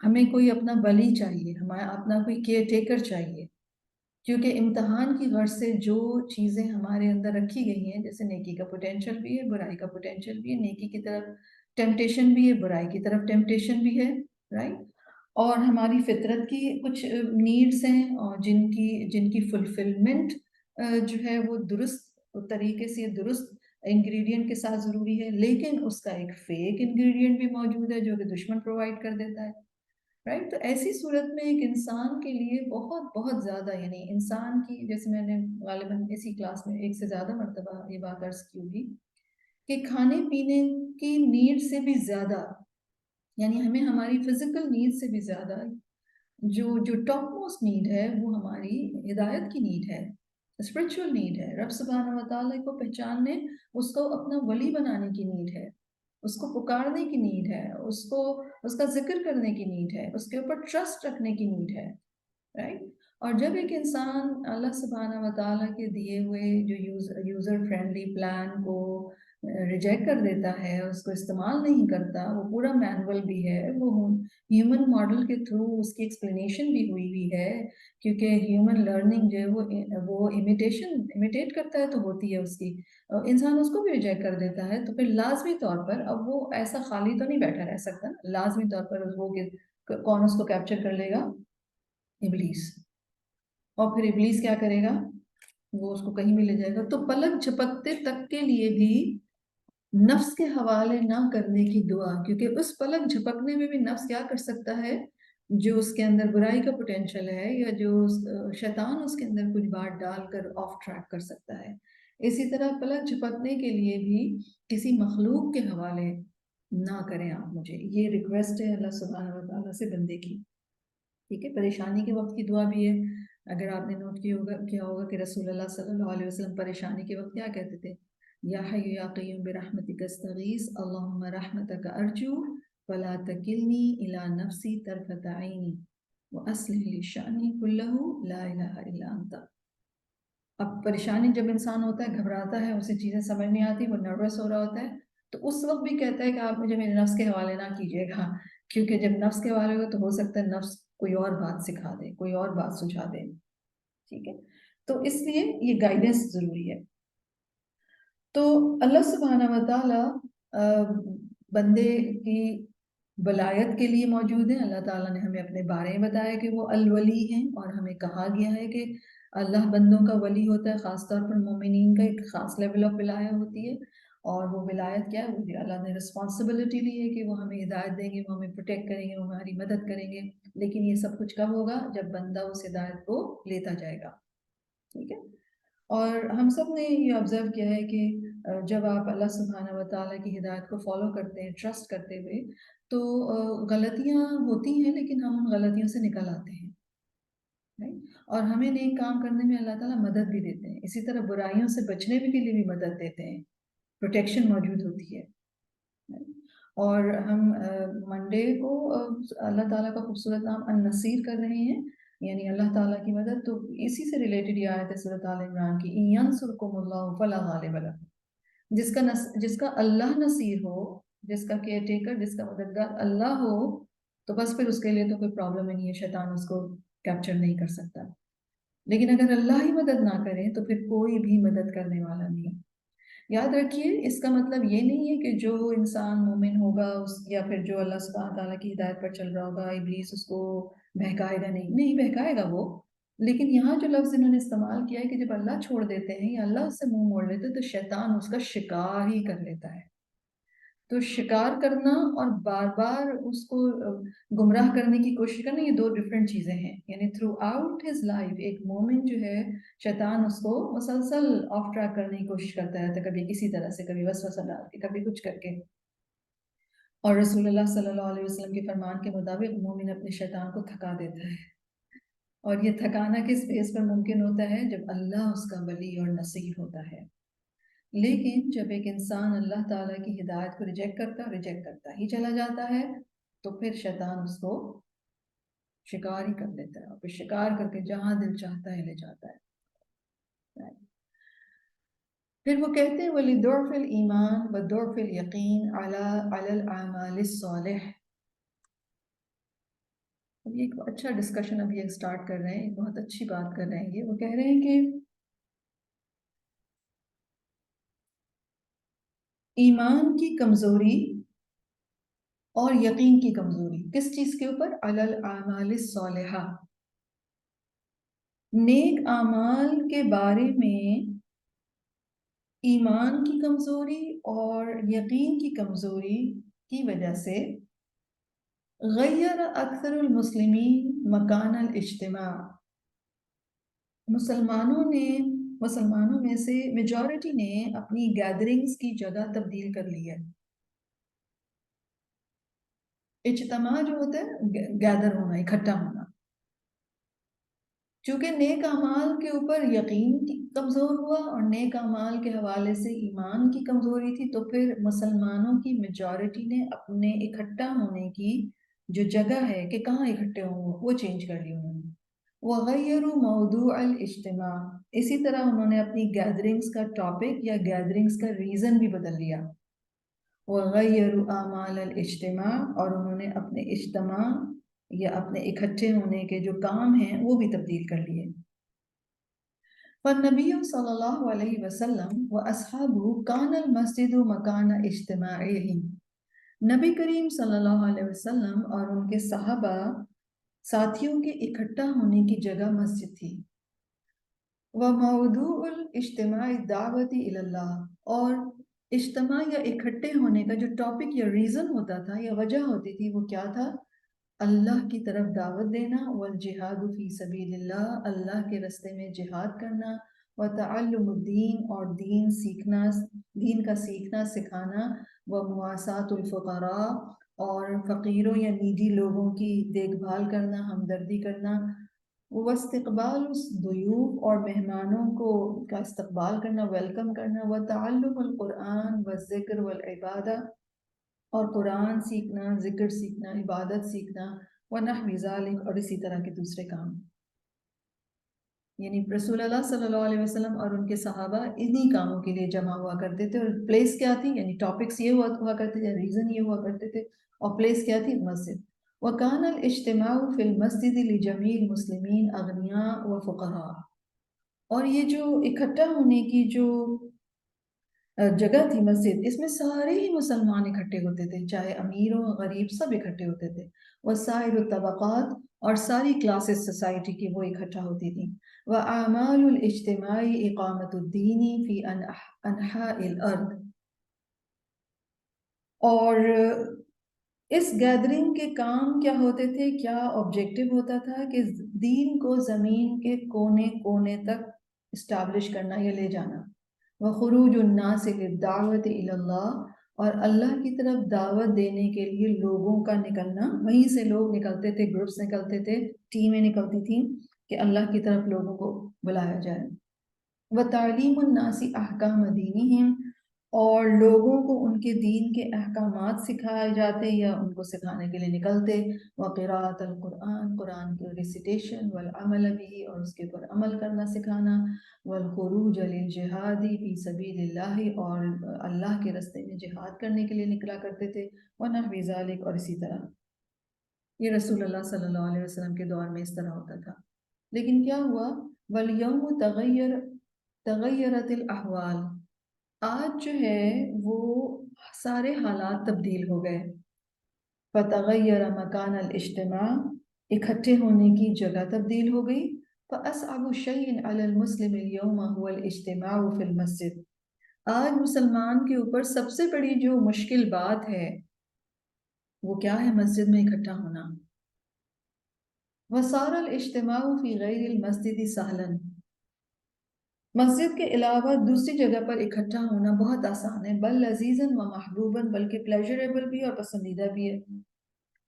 ہمیں کوئی اپنا ولی چاہیے، ہمارا اپنا کوئی کیئر ٹیکر چاہیے، کیونکہ امتحان کی غرض سے جو چیزیں ہمارے اندر رکھی گئی ہیں، جیسے نیکی کا پوٹینشیل بھی ہے، برائی کا پوٹینشیل بھی ہے، نیکی کی طرف ٹیمپٹیشن بھی ہے، برائی کی طرف ٹیمپٹیشن بھی ہے، رائٹ؟ اور ہماری فطرت کی کچھ نیڈس ہیں، اور جن کی فلفلمنٹ جو ہے وہ درست طریقے سے درست انگریڈینٹ کے ساتھ ضروری ہے، لیکن اس کا ایک فیک انگریڈینٹ بھی موجود ہے جو کہ دشمن پرووائڈ کر دیتا ہے، رائٹ؟ تو ایسی صورت میں ایک انسان کے لیے بہت بہت زیادہ، یعنی انسان کی، جیسے میں نے غالباً اسی کلاس میں ایک سے زیادہ مرتبہ یہ بات عرض کی ہوگی کہ کھانے پینے کی نیڈ سے بھی زیادہ، یعنی ہمیں ہماری فزیکل نیڈ سے بھی زیادہ جو ٹاپ موسٹ نیڈ ہے وہ ہماری ہدایت کی نیڈ ہے، اسپرچول نیڈ ہے، رب سبحانہ و تعالیٰ کو پہچاننے، اس کو اپنا ولی بنانے کی نیڈ ہے، اس کو پکارنے کی نیڈ ہے، اس کا ذکر کرنے کی نیڈ ہے، اس کے اوپر ٹرسٹ رکھنے کی نیڈ ہے، رائٹ؟ اور جب ایک انسان اللہ سبحانہ و تعالیٰ کے دیے ہوئے جو یوزر فرینڈلی پلان کو ریجیکٹ کر دیتا ہے، اس کو استعمال نہیں کرتا، وہ پورا مینول بھی ہے، وہ ہیومن ماڈل کے تھرو اس کی ایکسپلینیشن بھی ہوئی ہے، کیونکہ ہیومن لرننگ جو ہے وہ امیٹیٹ کرتا ہے تو ہوتی ہے اس کی، انسان اس کو بھی ریجیکٹ کر دیتا ہے، تو پھر لازمی طور پر اب وہ ایسا خالی تو نہیں بیٹھا رہ سکتا، لازمی طور پر وہ کون اس کو کیپچر کر لے گا؟ ابلیس۔ اور پھر ابلیس کیا کرے گا؟ وہ اس کو کہیں بھی لے جائے گا۔ تو پلک جھپکتے تک کے لیے بھی نفس کے حوالے نہ کرنے کی دعا، کیونکہ اس پلک جھپکنے میں بھی نفس کیا کر سکتا ہے؟ جو اس کے اندر برائی کا پوٹینشیل ہے، یا جو شیطان اس کے اندر کچھ بات ڈال کر آف ٹریک کر سکتا ہے۔ اسی طرح پلک جھپکنے کے لیے بھی کسی مخلوق کے حوالے نہ کریں آپ مجھے، یہ ریکویسٹ ہے اللہ سبحانہ و تعالیٰ سے بندے کی، ٹھیک ہے؟ پریشانی کے وقت کی دعا بھی ہے۔ اگر آپ نے نوٹ کیا ہوگا کہ رسول اللہ صلی اللہ علیہ وسلم پریشانی کے وقت کیا کہتے تھے؟ یا حی یا قیوم برحمتک استغیث اللہم رحمتک ارجو ولا تکلنی الی نفسی طرفت عینی واصلح لی شأنی کلہ لا الہ الا انت۔ اب پریشانی جب انسان ہوتا ہے، گھبراتا ہے، اسے چیزیں سمجھ نہیں آتی، وہ نروس ہو رہا ہوتا ہے، تو اس وقت بھی کہتا ہے کہ آپ مجھے میرے نفس کے حوالے نہ کیجیے گا، کیونکہ جب نفس کے حوالے ہو تو ہو سکتا ہے نفس کوئی اور بات سکھا دے، کوئی اور بات سجھا دے، ٹھیک ہے؟ تو اس لیے یہ گائیڈنس ضروری ہے۔ تو اللہ سبحانہ و تعالیٰ بندے کی ولایت کے لیے موجود ہیں۔ اللہ تعالیٰ نے ہمیں اپنے بارے میں بتایا کہ وہ الولی ہیں، اور ہمیں کہا گیا ہے کہ اللہ بندوں کا ولی ہوتا ہے، خاص طور پر مومنین کا ایک خاص لیول آف ولایت ہوتی ہے، اور وہ ولایت کیا ہے؟ وہ بھی اللہ نے رسپانسبلٹی لی ہے کہ وہ ہمیں ہدایت دیں گے، وہ ہمیں پروٹیکٹ کریں گے، وہ ہماری مدد کریں گے، لیکن یہ سب کچھ کب ہوگا؟ جب بندہ اس ہدایت کو لیتا جائے گا، ٹھیک ہے؟ اور ہم سب نے یہ آبزرو کیا ہے کہ جب آپ اللہ سبحانہ و تعالیٰ کی ہدایت کو فالو کرتے ہیں ٹرسٹ کرتے ہوئے، تو غلطیاں ہوتی ہیں، لیکن ہم ان غلطیوں سے نکل آتے ہیں، اور ہمیں نیک کام کرنے میں اللہ تعالیٰ مدد بھی دیتے ہیں، اسی طرح برائیوں سے بچنے کے لیے بھی مدد دیتے ہیں، پروٹیکشن موجود ہوتی ہے۔ اور ہم منڈے کو اللہ تعالیٰ کا خوبصورت نام النصیر کر رہے ہیں، یعنی اللہ تعالیٰ کی مدد، تو اسی سے ریلیٹڈ یہ آیت ہے سورۃ آل عمران کی، إِن يَنْصُرْكُمُ اللَّهُ فَلَا غَالِبَ لَكُمْ۔ جس کا اللہ نصیر ہو، جس کا کیئر ٹیکر، جس کا مددگار اللہ ہو، تو بس پھر اس کے لیے تو کوئی پرابلم ہی نہیں ہے، شیطان اس کو کیپچر نہیں کر سکتا۔ لیکن اگر اللہ ہی مدد نہ کرے تو پھر کوئی بھی مدد کرنے والا نہیں۔ یاد رکھیے، اس کا مطلب یہ نہیں ہے کہ جو انسان مومن ہوگا یا پھر جو اللہ سبحانہ تعالیٰ کی ہدایت پر چل رہا ہوگا، ابلیس اس کو بہکائے گا، نہیں بہکائے گا وہ، لیکن یہاں جو لفظ انہوں نے استعمال کیا ہے کہ جب اللہ چھوڑ دیتے ہیں یا اللہ اس سے منہ موڑ لیتے تو شیطان اس کا شکار ہی کر لیتا ہے۔ تو شکار کرنا اور بار بار اس کو گمراہ کرنے کی کوشش کرنا، یہ دو ڈیفرنٹ چیزیں ہیں، یعنی تھرو آؤٹ ہز لائف ایک مومن جو ہے، شیطان اس کو مسلسل آف ٹریک کرنے کی کوشش کرتا رہتا ہے، کبھی کسی طرح سے، کبھی وسوسہ ڈال کے، کبھی کچھ کر کے، اور رسول اللہ صلی اللہ علیہ وسلم کے فرمان کے مطابق مومن اپنے شیطان کو تھکا دیتا ہے، اور یہ تھکانا کس بیس پر ممکن ہوتا ہے؟ جب اللہ اس کا ولی اور نصیر ہوتا ہے۔ لیکن جب ایک انسان اللہ تعالیٰ کی ہدایت کو ریجیکٹ کرتا ہی چلا جاتا ہے، تو پھر شیطان اس کو شکار ہی کر لیتا ہے، اور پھر شکار کر کے جہاں دل چاہتا ہے لے جاتا ہے۔ پھر وہ کہتے ہیں وَلِضُعْفِ الْإِيمَانِ وَضُعْفِ الْيَقِينِ عَلَى الْأَعْمَالِ الصَّالِحِ، یہ ایک اچھا ڈسکشن ابھی ایک سٹارٹ کر رہے ہیں، ایک بہت اچھی بات کر رہے ہیں. یہ وہ کہہ رہے ہیں کہ ایمان کی کمزوری اور یقین کی کمزوری کس چیز کے اوپر؟ علی الاعمال الصالحہ، نیک اعمال کے بارے میں ایمان کی کمزوری اور یقین کی کمزوری کی وجہ سے غیر اکثر المسلمین مکان الاجتماع، مسلمانوں میں سے میجورٹی نے اپنی گیدرنگز کی جگہ تبدیل کر لی ہے. اجتماع جو ہوتا ہے گیدر ہونا، اکٹھا ہونا. چونکہ نیک اعمال کے اوپر یقین کمزور ہوا اور نیک اعمال کے حوالے سے ایمان کی کمزوری تھی، تو پھر مسلمانوں کی میجورٹی نے اپنے اکٹھا ہونے کی جو جگہ ہے کہ کہاں اکٹھے ہوں وہ چینج کر لی انہوں نے. وغیروا موضوع الاجتماع، اسی طرح انہوں نے اپنی گیدرنگز کا ٹاپک یا گیدرنگز کا ریزن بھی بدل لیا. وغیروا اعمال الاجتماع، اور انہوں نے اپنے اجتماع یا اپنے اکٹھے ہونے کے جو کام ہیں وہ بھی تبدیل کر لیے. فالنبی صلی اللہ علیہ وسلم واصحابہ کان المسجد مکان اجتماعہم، نبی کریم صلی اللہ علیہ وسلم اور ان کے صحابہ ساتھیوں کے اکٹھا ہونے کی جگہ مسجد تھی. وموضوع الاجتماع الدعوت الی اللہ، اور اجتماع یا اکٹھے ہونے کا جو ٹاپک یا ریزن ہوتا تھا یا وجہ ہوتی تھی وہ کیا تھا؟ اللہ کی طرف دعوت دینا، والجہاد فی سبیل اللہ، اللہ کے راستے میں جہاد کرنا، وتعلم الدین، اور دین سیکھنا، دین کا سیکھنا سکھانا، ومواساۃ الفقراء، اور فقیروں یا نیڈی لوگوں کی دیکھ بھال کرنا، ہمدردی کرنا، واستقبال الضیوف، اور مہمانوں کو کا استقبال کرنا، ویلکم کرنا، وتعلم القرآن والذکر والعبادہ، اور قرآن سیکھنا، ذکر سیکھنا، عبادت سیکھنا، ونحو ذالک، اور اسی طرح کے دوسرے کام. یعنی رسول اللہ صلی اللہ علیہ وسلم اور ان کے صحابہ انہی کاموں کے لیے جمع ہوا کرتے تھے. اور پلیس کیا تھی؟ یعنی ٹاپکس یہ ہوا کرتے تھے، ریزن یہ ہوا کرتے تھے، اور پلیس کیا تھی؟ مسجد. وَكَانَ الْاجْتِمَاعُ فِي الْمَسْجِدِ لِجَمِيعِ الْمُسْلِمِينَ أَغْنِيَاءَ وَفُقَرَاءَ، اور یہ جو اکٹھا ہونے کی جو جگہ تھی مسجد، اس میں سارے ہی مسلمان اکٹھے ہوتے تھے، چاہے امیر ہو غریب، سب اکٹھے ہوتے تھے. وسائر الطبقات، اور ساری کلاسز سوسائٹی کی وہ اکٹھا ہوتی تھی. وَأَعْمَالُ الْاجْتِمَاعِ إِقَامَةُ الدِّينِ فِي أَنْحَاءِ الْأَرْضِ، اور اس گیدرنگ کے کام کیا ہوتے تھے، کیا آبجیکٹو ہوتا تھا؟ کہ دین کو زمین کے کونے کونے تک اسٹیبلش کرنا یا لے جانا. وخروج الناس للدعوت الی اللہ، اور اللہ کی طرف دعوت دینے کے لیے لوگوں کا نکلنا، وہیں سے لوگ نکلتے تھے، گروپس نکلتے تھے، ٹیمیں نکلتی تھیں کہ اللہ کی طرف لوگوں کو بلایا جائے. وتعلیم الناس احکام دینہم، اور لوگوں کو ان کے دین کے احکامات سکھائے جاتے یا ان کو سکھانے کے لیے نکلتے. وقراءۃ القرآن، قرآن کی ریسیٹیشن، والعمل بھی، اور اس کے اوپر عمل کرنا سکھانا. والخروج للجہاد فی سبیل اللہ، اور اللہ کے راستے میں جہاد کرنے کے لیے نکلا کرتے تھے. ونحو ذالک، اور اسی طرح. یہ رسول اللہ صلی اللہ علیہ وسلم کے دور میں اس طرح ہوتا تھا. لیکن کیا ہوا؟ والیوم تغیرت الاحوال، آج جو ہے وہ سارے حالات تبدیل ہو گئے. فتغیر مکان الاجتماع، اکٹھے ہونے کی جگہ تبدیل ہو گئی. فاصعب شیء علی المسلم اليوم هو الاجتماع فی المسجد، آج مسلمان کے اوپر سب سے بڑی جو مشکل بات ہے وہ کیا ہے؟ مسجد میں اکٹھا ہونا. وصار الاجتماع فی غیر المسجد سهلا، مسجد کے علاوہ دوسری جگہ پر اکٹھا ہونا بہت آسان ہے. بل لذیذاً و محبوباً، بلکہ پلیجریبل بھی اور پسندیدہ بھی ہے.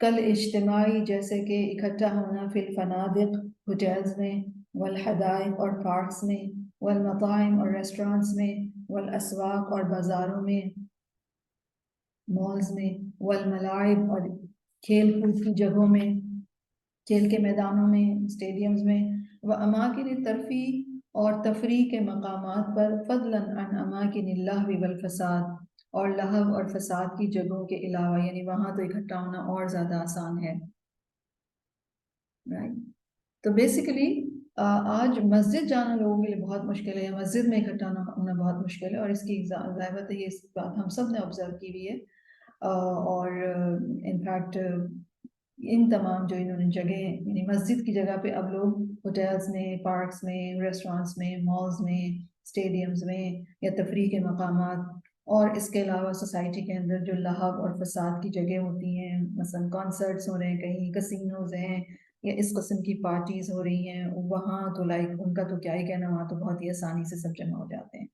کل اجتماعی، جیسے کہ اکٹھا ہونا، فی الفنادق، ہوٹلز میں، والحدائق، اور پارکس میں، والمطاعم، اور ریسٹورانٹس میں، والاسواق، اور بازاروں میں، مالز میں، والملاعب، اور کھیل کود کی جگہوں میں، کھیل کے میدانوں میں، اسٹیڈیمز میں، واماکن ترفیہ، اور تفریح کے مقامات پر، فضلاً عن اماکن اللہو والفساد، اور لہو اور فساد کی جگہوں کے علاوہ، یعنی وہاں تو اکٹھا ہونا اور زیادہ آسان ہے. رائٹ. تو بیسیکلی آج مسجد جانا لوگوں کے لیے بہت مشکل ہے، یا مسجد میں اکٹھا ہونا بہت مشکل ہے، اور اس کی ظاہر بات ہے یہ بات ہم سب نے آبزرو کی ہوئی ہے. اور انفیکٹ ان تمام جو انہوں نے جگہیں، یعنی مسجد کی جگہ پہ اب لوگ ہوٹلس میں، پارکس میں، ریسٹورینٹس میں، مالز میں، اسٹیڈیمز میں یا تفریح کے مقامات، اور اس کے علاوہ سوسائٹی کے اندر جو لہو اور فساد کی جگہ ہوتی ہیں، مثلا کانسرٹس ہو رہے ہیں، کہیں کسینوز ہیں، یا اس قسم کی پارٹیز ہو رہی ہیں، وہاں تو لائک ان کا تو کیا ہی کہنا، وہاں تو بہت ہی آسانی سے سب جمع ہو جاتے ہیں.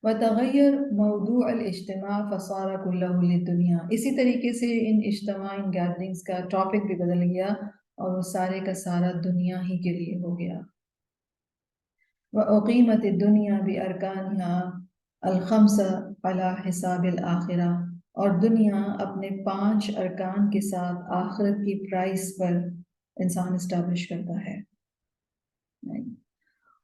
وتغیر موضوع الاجتماع فصار كله للدنیا. اسی طریقے سے ان اجتماع، ان گیدرنگز کا ٹاپک بھی بدل گیا، اور وہ سارے کا سارا دنیا ہی کے لیے ہو گیا. وأقیمت الدنیا بأرکانها الخمسہ علی حساب الآخرہ. اور دنیا اپنے 5 ارکان کے ساتھ آخرت کی پرائس پر انسان اسٹیبلش کرتا ہے.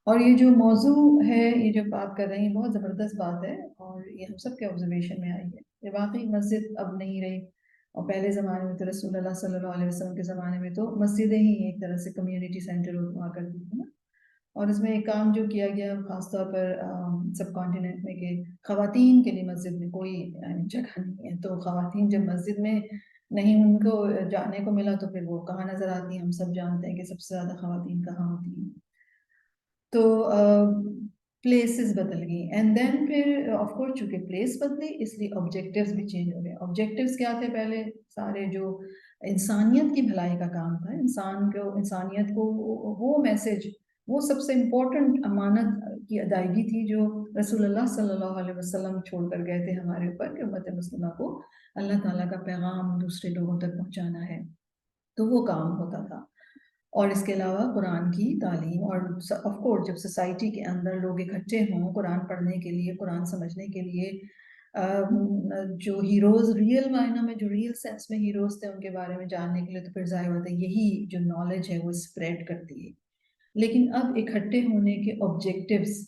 اور یہ جو موضوع ہے، یہ جو بات کر رہے ہیں، بہت زبردست بات ہے، اور یہ ہم سب کے آبزرویشن میں آئی ہے. یہ واقعی مسجد اب نہیں رہی، اور پہلے زمانے میں تو رسول اللہ صلی اللہ علیہ وسلم کے زمانے میں تو مسجدیں ہی ایک طرح سے کمیونٹی سینٹر ہوا کرتی تھی نا. اور اس میں ایک کام جو کیا گیا خاص طور پر سب کانٹیننٹ میں، کہ خواتین کے لیے مسجد میں کوئی جگہ نہیں ہے. تو خواتین جب مسجد میں نہیں ان کو جانے کو ملا، تو پھر وہ کہاں نظر آتی ہیں؟ ہم سب جانتے ہیں کہ سب سے زیادہ خواتین کہاں ہوتی ہیں. تو پلیسز بدل گئی، اینڈ دین پھر آف کورس چونکہ پلیس بدلی، اس لیے آبجیکٹیوز بھی چینج ہو گئے. آبجیکٹیوز کیا تھے پہلے؟ سارے جو انسانیت کی بھلائی کا کام تھا، انسانیت کو وہ میسج، وہ سب سے امپورٹنٹ امانت کی ادائیگی تھی جو رسول اللہ صلی اللہ علیہ وسلم چھوڑ کر گئے تھے ہمارے اوپر، کہ امت مسلمہ کو اللہ تعالیٰ کا پیغام دوسرے لوگوں تک پہنچانا ہے. تو وہ کام ہوتا تھا. اور اس کے علاوہ قرآن کی تعلیم، اور آف کورس جب سوسائٹی کے اندر لوگ اکٹھے ہوں قرآن پڑھنے کے لیے، قرآن سمجھنے کے لیے، جو ہیروز ریئل معنی میں، جو ریئل سینس میں ہیروز تھے، ان کے بارے میں جاننے کے لیے، تو پھر ظاہر ہوتا ہے یہی جو نالج ہے وہ اسپریڈ کرتی ہے. لیکن اب اکٹھے ہونے کے آبجیکٹیوز،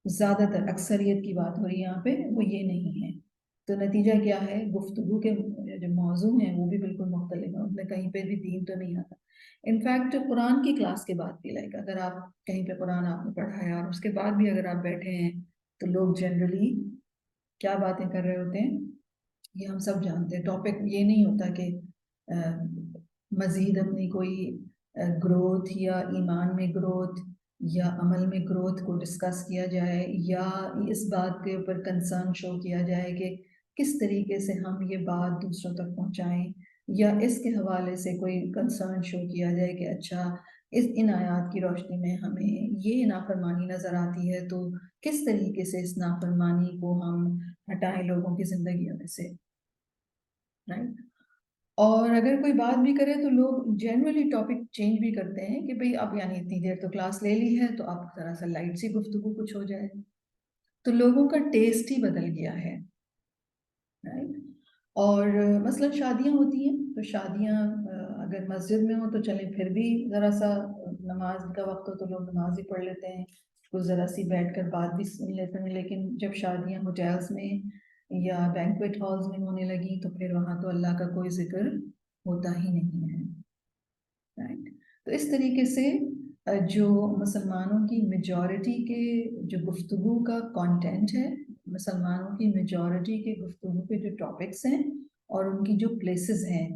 زیادہ تر اکثریت کی بات ہو رہی ہے یہاں پہ، وہ یہ نہیں ہے. تو نتیجہ کیا ہے؟ گفتگو کے جو موضوع ہیں وہ بھی بالکل مختلف ہیں، ان میں کہیں پہ بھی دین تو نہیں آتا. انفیکٹ قرآن کی کلاس کے بعد بھی لائک اگر آپ کہیں پہ قرآن آپ نے پڑھا ہے، اور اس کے بعد بھی اگر آپ بیٹھے ہیں، تو لوگ جنرلی کیا باتیں کر رہے ہوتے ہیں یہ ہم سب جانتے ہیں. ٹاپک یہ نہیں ہوتا کہ مزید اپنی کوئی گروتھ یا ایمان میں گروتھ یا عمل میں گروتھ کو ڈسکس کیا جائے، یا اس بات کے اوپر کنسرن شو کیا جائے کہ کس طریقے سے ہم یہ بات دوسروں تک پہنچائیں، یا اس کے حوالے سے کوئی کنسرن شو کیا جائے کہ اچھا ان آیات کی روشنی میں ہمیں یہ نافرمانی نظر آتی ہے، تو کس طریقے سے اس نافرمانی کو ہم ہٹائیں لوگوں کی زندگیوں میں سے. رائٹ. اور اگر کوئی بات بھی کرے تو لوگ جنرلی ٹاپک چینج بھی کرتے ہیں کہ بھئی اب یعنی اتنی دیر تو کلاس لے لی ہے، تو اب ذرا سا لائٹ سی گفتگو کچھ ہو جائے. تو لوگوں کا ٹیسٹ ہی بدل گیا ہے. رائٹ. اور مثلا شادیاں ہوتی ہیں، تو شادیاں اگر مسجد میں ہوں تو چلیں پھر بھی ذرا سا نماز کا وقت ہو تو لوگ نماز ہی پڑھ لیتے ہیں، کچھ ذرا سی بیٹھ کر بات بھی سن لیتے ہیں. لیکن جب شادیاں ہوٹلس میں یا بینکویٹ ہالز میں ہونے لگی، تو پھر وہاں تو اللہ کا کوئی ذکر ہوتا ہی نہیں ہے. رائٹ. تو اس طریقے سے جو مسلمانوں کی میجورٹی کے جو گفتگو کا کانٹینٹ ہے، مسلمانوں کی میجورٹی کے گفتگو کے جو ٹاپکس ہیں اور ان کی جو پلیسز ہیں،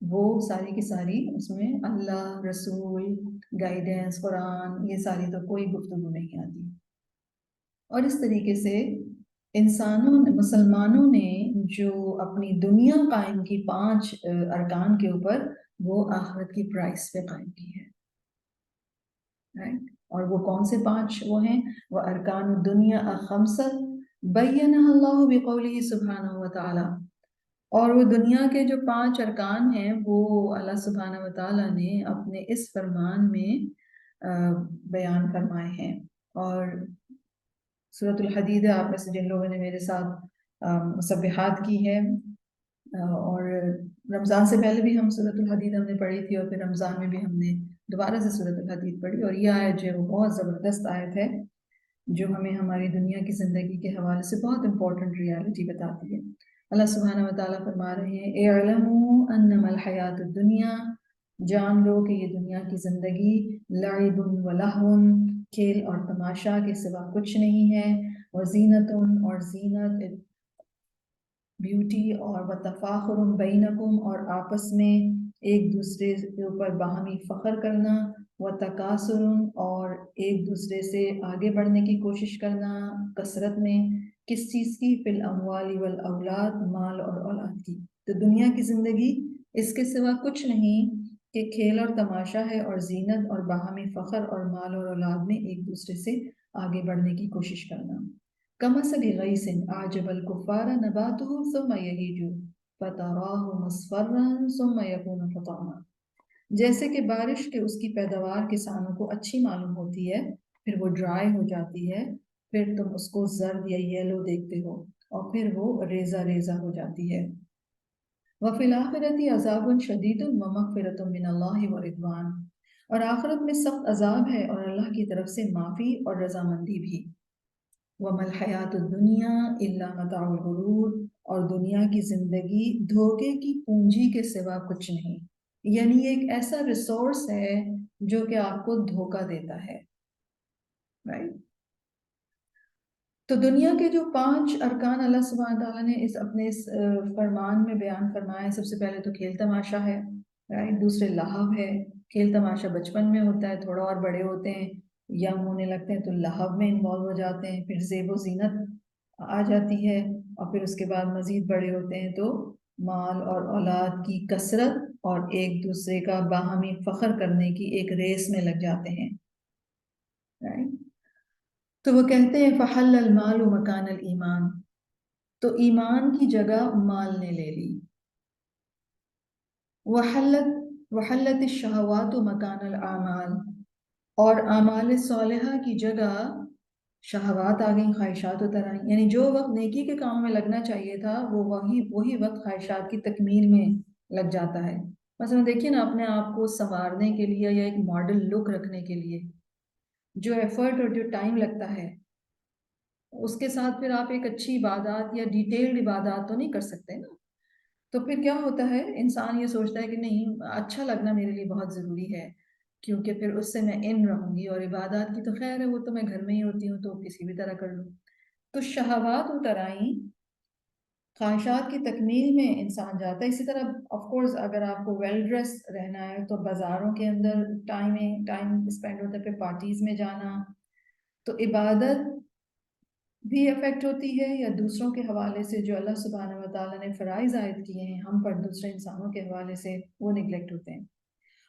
وہ ساری کی ساری اس میں اللہ، رسول، گائیڈنس، قرآن، یہ ساری تو کوئی گفتگو نہیں آتی. اور اس طریقے سے مسلمانوں نے جو اپنی دنیا قائم کی 5 ارکان کے اوپر، وہ آخرت کی پرائس پہ قائم کی ہے. اور وہ کون سے 5 وہ ہیں؟ وہ ارکان الدنیا الخمسہ بینہ اللہ بقولہ سبحانہ وتعالی. اور وہ دنیا کے جو 5 ارکان ہیں وہ اللہ سبحانہ وتعالی نے اپنے اس فرمان میں بیان فرمائے ہیں. اور سورۃ الحدید، آپ میں سے جن لوگوں نے میرے ساتھ مسبحات کی ہے، اور رمضان سے پہلے بھی ہم سورۃ الحدید ہم نے پڑھی تھی، اور پھر رمضان میں بھی ہم نے دوبارہ سے سورۃ الحدید پڑھی. اور یہ آیت جو ہے وہ بہت زبردست آیت ہے، جو ہمیں ہماری دنیا کی زندگی کے حوالے سے بہت امپورٹنٹ ریالٹی بتاتی ہے. اللہ سبحانہ و تعالیٰ فرما رہے ہیں اعلموا انما الحیات الدنیا، جان لو کہ یہ دنیا کی زندگی لعب و لہو، کھیل اور تماشا کے سوا کچھ نہیں ہے، وزینت اور زینت، بیوٹی، اور وتفاخر بینکم اور آپس میں ایک دوسرے کے اوپر باہمی فخر کرنا، وتکاثر اور ایک دوسرے سے آگے بڑھنے کی کوشش کرنا کثرت میں، کس چیز کی؟ فی الاموال والاولاد، مال اور اولاد کی۔ تو دنیا کی زندگی اس کے سوا کچھ نہیں کہ کھیل اور تماشا ہے، اور زینت اور باہمی فخر اور مال اور اولاد میں ایک دوسرے سے آگے بڑھنے کی کوشش کرنا۔ کمثل غیث اعجب الکفار نباتہ ثم یہیج فتراہ مصفرا ثم یکون حطاما، جیسے کہ بارش کے اس کی پیداوار کسانوں کو اچھی معلوم ہوتی ہے، پھر وہ ڈرائی ہو جاتی ہے، پھر تم اس کو زرد یا یلو دیکھتے ہو، اور پھر وہ ریزہ ریزہ ہو جاتی ہے۔ وَفِي الْآخِرَةِ عَذَابٌ شَدِيدٌ وَمَغْفِرَةٌ مِّنَ اللَّهِ وَرِضْوَانٌ، اور آخرت میں سخت عذاب ہے اور اللہ کی طرف سے معافی اور رضامندی بھی۔ وَمَا الْحَيَاةُ الدُّنْيَا إِلَّا مَتَاعُ الْغُرُورِ، اور دنیا کی زندگی دھوکے کی پونجی کے سوا کچھ نہیں، یعنی یہ ایک ایسا ریسورس ہے جو کہ آپ کو دھوکہ دیتا ہے، رائٹ؟ تو دنیا کے جو 5 ارکان اللہ سبحانہ تعالیٰ نے اپنے فرمان میں بیان فرمائے، سب سے پہلے تو کھیل تماشا ہے، رائٹ؟ دوسرے لہو ہے، کھیل تماشا بچپن میں ہوتا ہے، تھوڑا اور بڑے ہوتے ہیں ینگ ہونے لگتے ہیں تو لہو میں انوالو ہو جاتے ہیں، پھر زیب و زینت آ جاتی ہے، اور پھر اس کے بعد مزید بڑے ہوتے ہیں تو مال اور اولاد کی کثرت اور ایک دوسرے کا باہمی فخر کرنے کی ایک ریس میں لگ جاتے ہیں، رائٹ؟ تو وہ کہتے ہیں فحل المال مکان الایمان، تو ایمان کی جگہ مال نے لے لی، وحلت الشہوات مکان الاعمال، اور اعمال صالحہ کی جگہ شہوات آ گئیں، خواہشات اتر آئیں، یعنی جو وقت نیکی کے کام میں لگنا چاہیے تھا وہ وہی وقت خواہشات کی تکمیل میں لگ جاتا ہے۔ مثلا دیکھیے نا، اپنے آپ کو سنوارنے کے لیے یا ایک ماڈل لک رکھنے کے لیے جو ایفرٹ اور جو ٹائم لگتا ہے، اس کے ساتھ پھر آپ ایک اچھی عبادات یا ڈیٹیلڈ عبادات تو نہیں کر سکتے نا۔ تو پھر کیا ہوتا ہے، انسان یہ سوچتا ہے کہ نہیں، اچھا لگنا میرے لیے بہت ضروری ہے، کیونکہ پھر اس سے میں ان رہوں گی، اور عبادات کی تو خیر ہے، وہ تو میں گھر میں ہی ہوتی ہوں تو کسی بھی طرح کر لوں۔ تو شہوات اتر آئیں، خواہشات کی تکمیل میں انسان جاتا ہے۔ اسی طرح آف کورس اگر آپ کو ویل ڈریس رہنا ہے تو بازاروں کے اندر ٹائم اسپینڈ ہوتا ہے، پھر پارٹیز میں جانا، تو عبادت بھی افیکٹ ہوتی ہے، یا دوسروں کے حوالے سے جو اللہ سبحانہ و تعالیٰ نے فرائض عائد کیے ہیں ہم پر دوسرے انسانوں کے حوالے سے، وہ نگلیکٹ ہوتے ہیں۔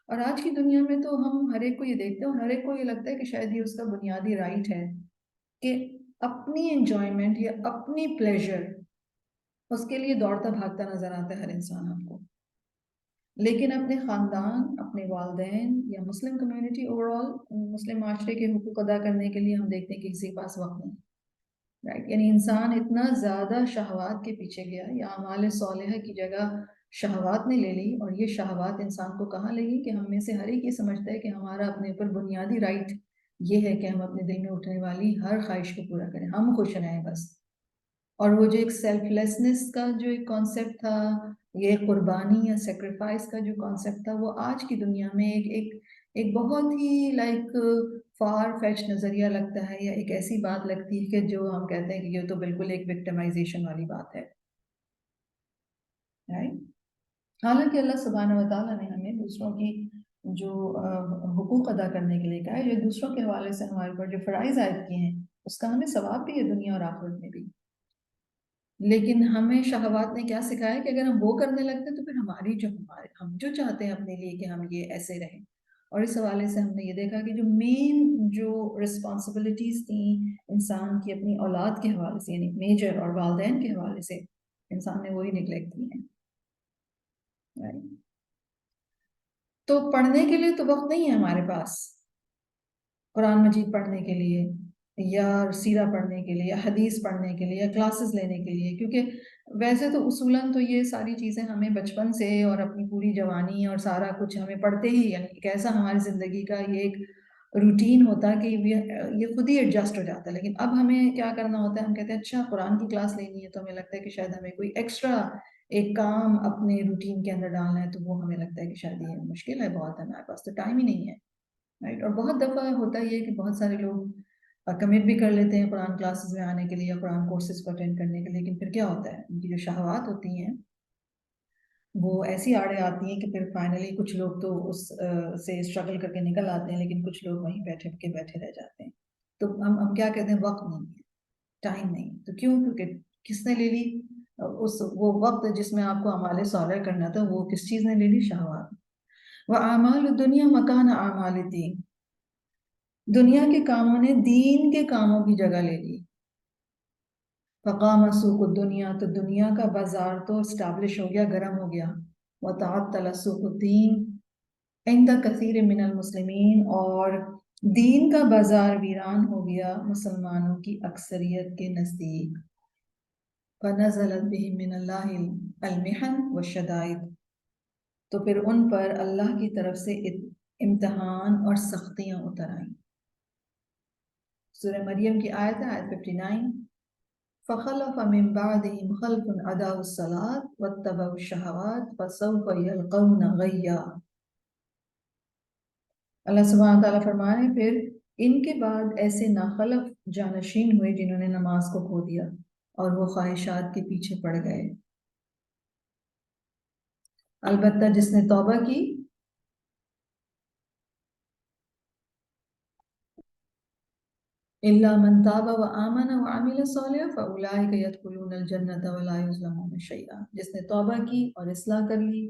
اور آج کی دنیا میں تو ہم ہر ایک کو یہ دیکھتے ہیں، اور ہر ایک کو یہ لگتا ہے کہ شاید یہ اس کا بنیادی رائٹ ہے کہ اپنی انجوائمنٹ یا اپنی پلیجر، اس کے لیے دوڑتا بھاگتا نظر آتا ہے ہر انسان آپ کو، لیکن اپنے خاندان، اپنے والدین یا مسلم کمیونٹی اوور آل، مسلم معاشرے کے حقوق ادا کرنے کے لیے ہم دیکھتے ہیں کہ کسی کے پاس وقت نہیں، رائٹ؟ یعنی انسان اتنا زیادہ شہوات کے پیچھے گیا، یا اعمال صالحہ کی جگہ شہوات نے لے لی، اور یہ شہوات انسان کو کہاں لے گی کہ ہم میں سے ہر ایک یہ سمجھتا ہے کہ ہمارا اپنے اوپر بنیادی رائٹ یہ ہے کہ ہم اپنے دل میں اٹھنے والی ہر خواہش کو پورا کریں، ہم خوش رہیں بس۔ اور وہ جو ایک سیلف لیسنس کا جو ایک کانسیپٹ تھا، یہ قربانی یا سیکریفائس کا جو کانسیپٹ تھا، وہ آج کی دنیا میں ایک بہت ہی لائک فار فیچ نظریہ لگتا ہے، یا ایک ایسی بات لگتی ہے کہ جو ہم کہتے ہیں کہ یہ تو بالکل ایک وکٹمائزیشن والی بات ہے، رائٹ؟ حالانکہ اللہ سبحانہ و تعالیٰ نے ہمیں دوسروں کی جو حقوق ادا کرنے کے لیے کہا ہے، جو دوسروں کے حوالے سے ہمارے اوپر جو فرائض عائد کیے ہیں، اس کا ہمیں ثواب بھی ہے دنیا اور آخرت میں بھی، لیکن ہمیں شہوات نے کیا سکھایا کہ اگر ہم وہ کرنے لگتے ہیں تو پھر ہم جو چاہتے ہیں اپنے لیے کہ ہم یہ ایسے رہیں۔ اور اس حوالے سے ہم نے یہ دیکھا کہ جو مین جو رسپانسبلٹیز تھیں انسان کی اپنی اولاد کے حوالے سے، یعنی میجر اور والدین کے حوالے سے، انسان نے وہی نگلیکٹ کی ہیں، right؟ تو پڑھنے کے لیے تو وقت نہیں ہے ہمارے پاس، قرآن مجید پڑھنے کے لیے یا سیرہ پڑھنے کے لیے یا حدیث پڑھنے کے لیے یا کلاسز لینے کے لیے، کیونکہ ویسے تو اصولاً تو یہ ساری چیزیں ہمیں بچپن سے اور اپنی پوری جوانی اور سارا کچھ ہمیں پڑھتے ہی، یعنی ایک ایسا ہماری زندگی کا یہ ایک روٹین ہوتا کہ یہ خود ہی ایڈجسٹ ہو جاتا ہے. لیکن اب ہمیں کیا کرنا ہوتا ہے، ہم کہتے ہیں اچھا قرآن کی کلاس لینی ہے تو ہمیں لگتا ہے کہ شاید ہمیں کوئی ایکسٹرا ایک کام اپنے روٹین کے اندر ڈالنا ہے، تو وہ ہمیں لگتا ہے کہ شاید یہ مشکل ہے بہت، ہمارے پاس تو ٹائم ہی نہیں ہے. رائٹ. اور بہت دفعہ ہوتا یہ کہ بہت سارے لوگ کمٹ بھی کر لیتے ہیں قرآن کلاسز میں آنے کے لیے یا قرآن کورسز کو اٹینڈ کرنے کے لیے، لیکن پھر کیا ہوتا ہے، ان کی جو شہوات ہوتی ہیں وہ ایسی آڑے آتی ہیں کہ پھر فائنلی کچھ لوگ تو اس سے اسٹرگل کر کے نکل آتے ہیں، لیکن کچھ لوگ وہیں بیٹھے رہ جاتے ہیں. تو ہم کیا کہتے ہیں، وقت نہیں ہے، ٹائم نہیں. تو کیوں؟ کیونکہ کس نے لے لی وہ وقت جس میں آپ کو اعمال صالح کرنا تھا، وہ کس چیز نے لے لی؟ شہوات. وَأَعْمَالُ الدُّنْيَا مَكَانَ أَعْمَالِ الدِّينِ، دنیا کے کاموں نے دین کے کاموں کی جگہ لے لی. فقام سوق الدنیا، تو دنیا کا بازار تو اسٹیبلش ہو گیا، گرم ہو گیا. وتعطل سوق الدین عند کثیر من المسلمین، اور دین کا بازار ویران ہو گیا مسلمانوں کی اکثریت کے نزدیک. فنزلت بهم من اللہ المحن والشدائد، تو پھر ان پر اللہ کی طرف سے امتحان اور سختیاں اتر آئیں. سورہ مریم کی آیت ہے، آیت 59. فخلف من بعدهم خلف اضاعوا الصلاة واتبعوا الشهوات فسوف يلقون غيا. اللہ سبحانہ تعالیٰ فرما رہے ہیں پھر ان کے بعد ایسے ناخلف جانشین ہوئے جنہوں نے نماز کو کھو دیا اور وہ خواہشات کے پیچھے پڑ گئے. البتہ جس نے توبہ کی إِلَّا مَنْ تَابَ وَآمَنَ وَعَمِلَ صَالِحًا فَأُولَٰئِكَ يَدْخُلُونَ الْجَنَّةَ وَلَا يُظْلَمُونَ شَيْئًا. جس نے توبہ کی اور اصلاح کر لی،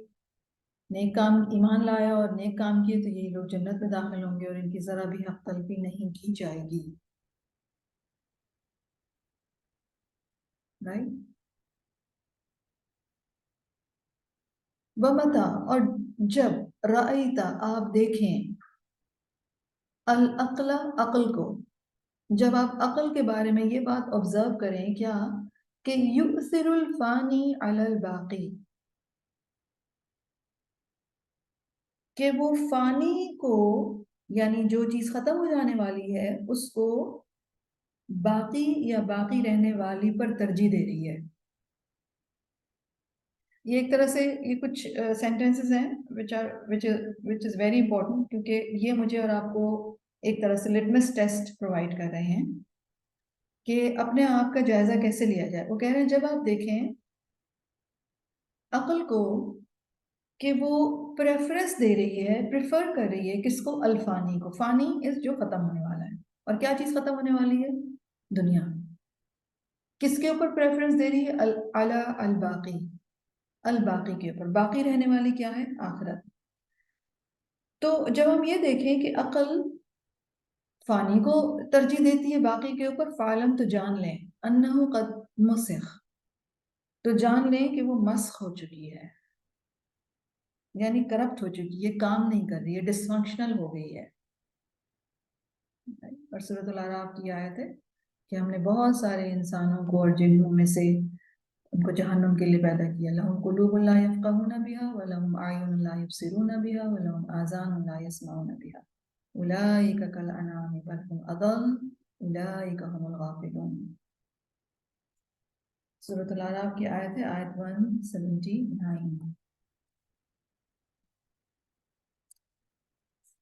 نیک کام، ایمان لایا اور نیک کام کیے، تو یہی لوگ جنت میں داخل ہوں گے اور ان کی ذرا بھی حق تلفی نہیں کی جائے گی. رائٹ. وَمَتَى، اور جب، رَأَيْتَ، آپ دیکھیں، العقل، عقل کو، جب آپ عقل کے بارے میں یہ بات آبزرو کریں، کیا کہ یؤثر الفانی علی الباقی، کہ وہ فانی کو، یعنی جو چیز ختم ہو جانے والی ہے اس کو باقی یا باقی رہنے والی پر ترجیح دے رہی ہے. یہ ایک طرح سے یہ کچھ سینٹینسز ہیں which is very important، کیونکہ یہ مجھے اور آپ کو ایک طرح سے لٹمس ٹیسٹ پرووائڈ کر رہے ہیں کہ اپنے آپ کا جائزہ کیسے لیا جائے. وہ کہہ رہے ہیں جب آپ دیکھیں عقل کو کہ وہ پریفرنس دے رہی ہے، پریفر کر رہی ہے کس کو؟ الفانی کو. فانی اس جو ختم ہونے والا ہے. اور کیا چیز ختم ہونے والی ہے؟ دنیا. کس کے اوپر پریفرنس دے رہی ہے؟ علی الباقی، الباقی کے اوپر. باقی رہنے والی کیا ہے؟ آخرت. تو جب ہم یہ دیکھیں کہ عقل فانی کو ترجیح دیتی ہے باقی کے اوپر، فعلم، تو جان لیں انہو قد مسخ، تو جان لیں کہ وہ مسخ ہو چکی ہے، یعنی کرپٹ ہو چکی ہے، کام نہیں کر رہی ہے، ڈس فنکشنل ہو گئی ہے. اور سورۃ الاعراف کی آیت ہے کہ ہم نے بہت سارے انسانوں کو اور جنوں میں سے ان کو جہنم کے لیے پیدا کیا. لہم قلوب لا یفقہون بہا ولہم اعین لا یبصرون بہا ولہم آذان لا یسمعون بہا اولئک کالانعام بل هم اضل اولئک هم الغافلون. سورۃ الاعراف کی آیت ہے، آیت 179.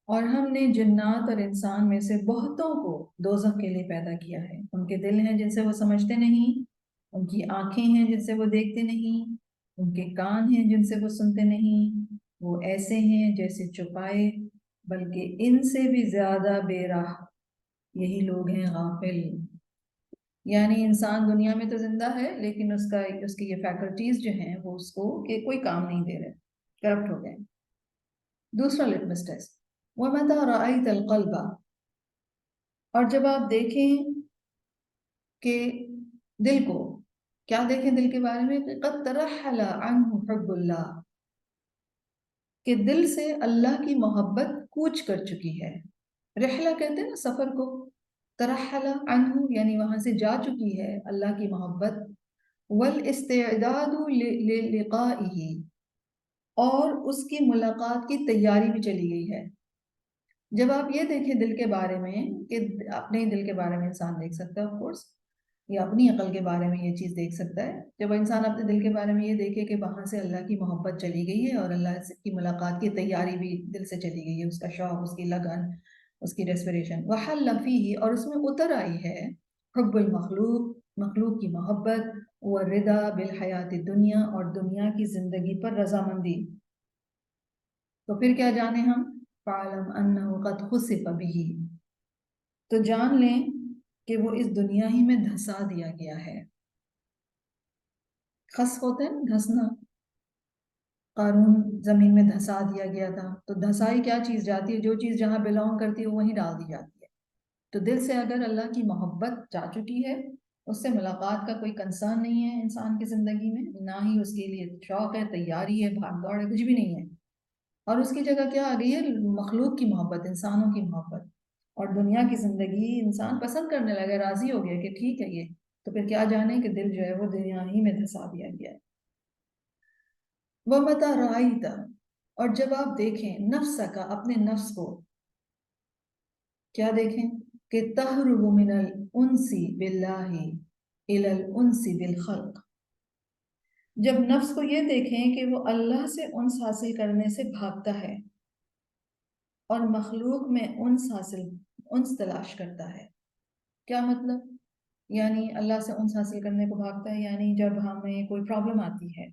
اور ہم نے جنات اور انسان میں سے بہتوں کو دوزخ کے لیے پیدا کیا ہے. ان کے دل ہیں جن سے وہ سمجھتے نہیں، ان کی آنکھیں ہیں جن سے وہ دیکھتے نہیں، ان کے کان ہیں جن سے وہ سنتے نہیں. وہ ایسے ہیں جیسے چوپائے، بلکہ ان سے بھی زیادہ بے راہ یہی لوگ ہیں غافل. یعنی انسان دنیا میں تو زندہ ہے، لیکن اس کی یہ فیکلٹیز جو ہیں وہ اس کو کہ کوئی کام نہیں دے رہے، کرپٹ ہو گئے. دوسرا لٹمس ٹیسٹ، وَمَتَى رَأَيْتَ الْقَلْبَ، اور جب آپ دیکھیں کہ دل کو، کیا دیکھیں دل کے بارے میں؟ قَدْ تَرَحَّلَ عَنْهُ حُبُّ اللَّهِ، کہ دل سے اللہ کی محبت کوچ کر چکی ہے. رحلہ کہتے ہیں نا سفر کو، ترحل عنہ یعنی وہاں سے جا چکی ہے اللہ کی محبت. والاستعداد للقائه، اور اس کی ملاقات کی تیاری بھی چلی گئی ہے. جب آپ یہ دیکھیں دل کے بارے میں کہ اپنے ہی دل کے بارے میں انسان دیکھ سکتا ہے آف کورس، یا اپنی عقل کے بارے میں یہ چیز دیکھ سکتا ہے، جب انسان اپنے دل کے بارے میں یہ دیکھے کہ وہاں سے اللہ کی محبت چلی گئی ہے اور اللہ سے کی ملاقات کی تیاری بھی دل سے چلی گئی ہے، اس کا شوق، اس کی لگن، اس کی ڈیسپریشن، وحل فیہ، اور اس میں اتر آئی ہے حب المخلوق، مخلوق کی محبت، والرضا بالحیات الدنیا، اور دنیا کی زندگی پر رضامندی، تو پھر کیا جانے ہم، فَعْلَمْ أَنَّهُ قَدْ خُسِفَ بِهِ، تو جان لیں کہ وہ اس دنیا ہی میں دھسا دیا گیا ہے۔ خسف ہوتے ہیں دھسنا، قارون زمین میں دھسا دیا گیا تھا، تو دھسائی کیا چیز جاتی ہے، جو چیز جہاں بلونگ کرتی ہے وہیں ڈال دی جاتی ہے۔ تو دل سے اگر اللہ کی محبت جا چکی ہے، اس سے ملاقات کا کوئی کنسرن نہیں ہے انسان کی زندگی میں، نہ ہی اس کے لیے شوق ہے، تیاری ہے، بھاگ دوڑ ہے، کچھ بھی نہیں ہے، اور اس کی جگہ کیا آ گئی ہے، مخلوق کی محبت، انسانوں کی محبت، اور دنیا کی زندگی انسان پسند کرنے لگے، راضی ہو گیا کہ ٹھیک ہے یہ، تو پھر کیا جانے کہ دل جو ہے وہ دنیا ہی میں دھسا دیا گیا ہے۔ وَمَتَى رَأَيْتَ، اور جب آپ دیکھیں نفس کا، اپنے نفس کو، کیا دیکھیں کہ تَهْرُبُ مِنَ الْأُنْسِ بِاللَّهِ إِلَى الْأُنْسِ بِالْخَلْقِ، جب نفس کو یہ دیکھیں کہ وہ اللہ سے انس حاصل کرنے سے بھاگتا ہے اور مخلوق میں انس تلاش کرتا ہے، کیا مطلب، یعنی اللہ سے انس حاصل کرنے کو بھاگتا ہے، یعنی جب ہمیں کوئی پرابلم آتی ہے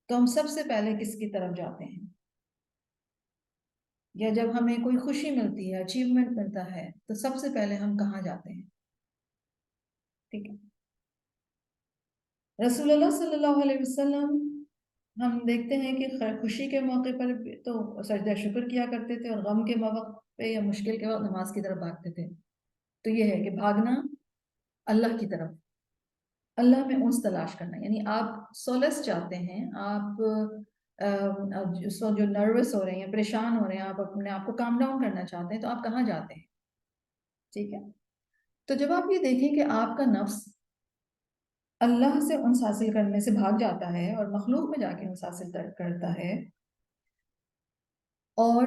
تو ہم سب سے پہلے کس کی طرف جاتے ہیں، یا جب ہمیں کوئی خوشی ملتی ہے، اچیومنٹ ملتا ہے، تو سب سے پہلے ہم کہاں جاتے ہیں؟ ٹھیک ہے، رسول اللہ صلی اللہ علیہ وسلم ہم دیکھتے ہیں کہ خوشی کے موقع پر تو سجدہ شکر کیا کرتے تھے، اور غم کے موقع پہ یا مشکل کے وقت نماز کی طرف بھاگتے تھے۔ تو یہ ہے کہ بھاگنا اللہ کی طرف، اللہ میں انس تلاش کرنا، یعنی آپ سولس چاہتے ہیں، آپ جو نروس ہو رہے ہیں، پریشان ہو رہے ہیں، آپ اپنے آپ کو کام ڈاؤن کرنا چاہتے ہیں، تو آپ کہاں جاتے ہیں؟ ٹھیک ہے، تو جب آپ یہ دیکھیں کہ آپ کا نفس اللہ سے انس حاصل کرنے سے بھاگ جاتا ہے اور مخلوق میں جا کے انس حاصل کرتا ہے، اور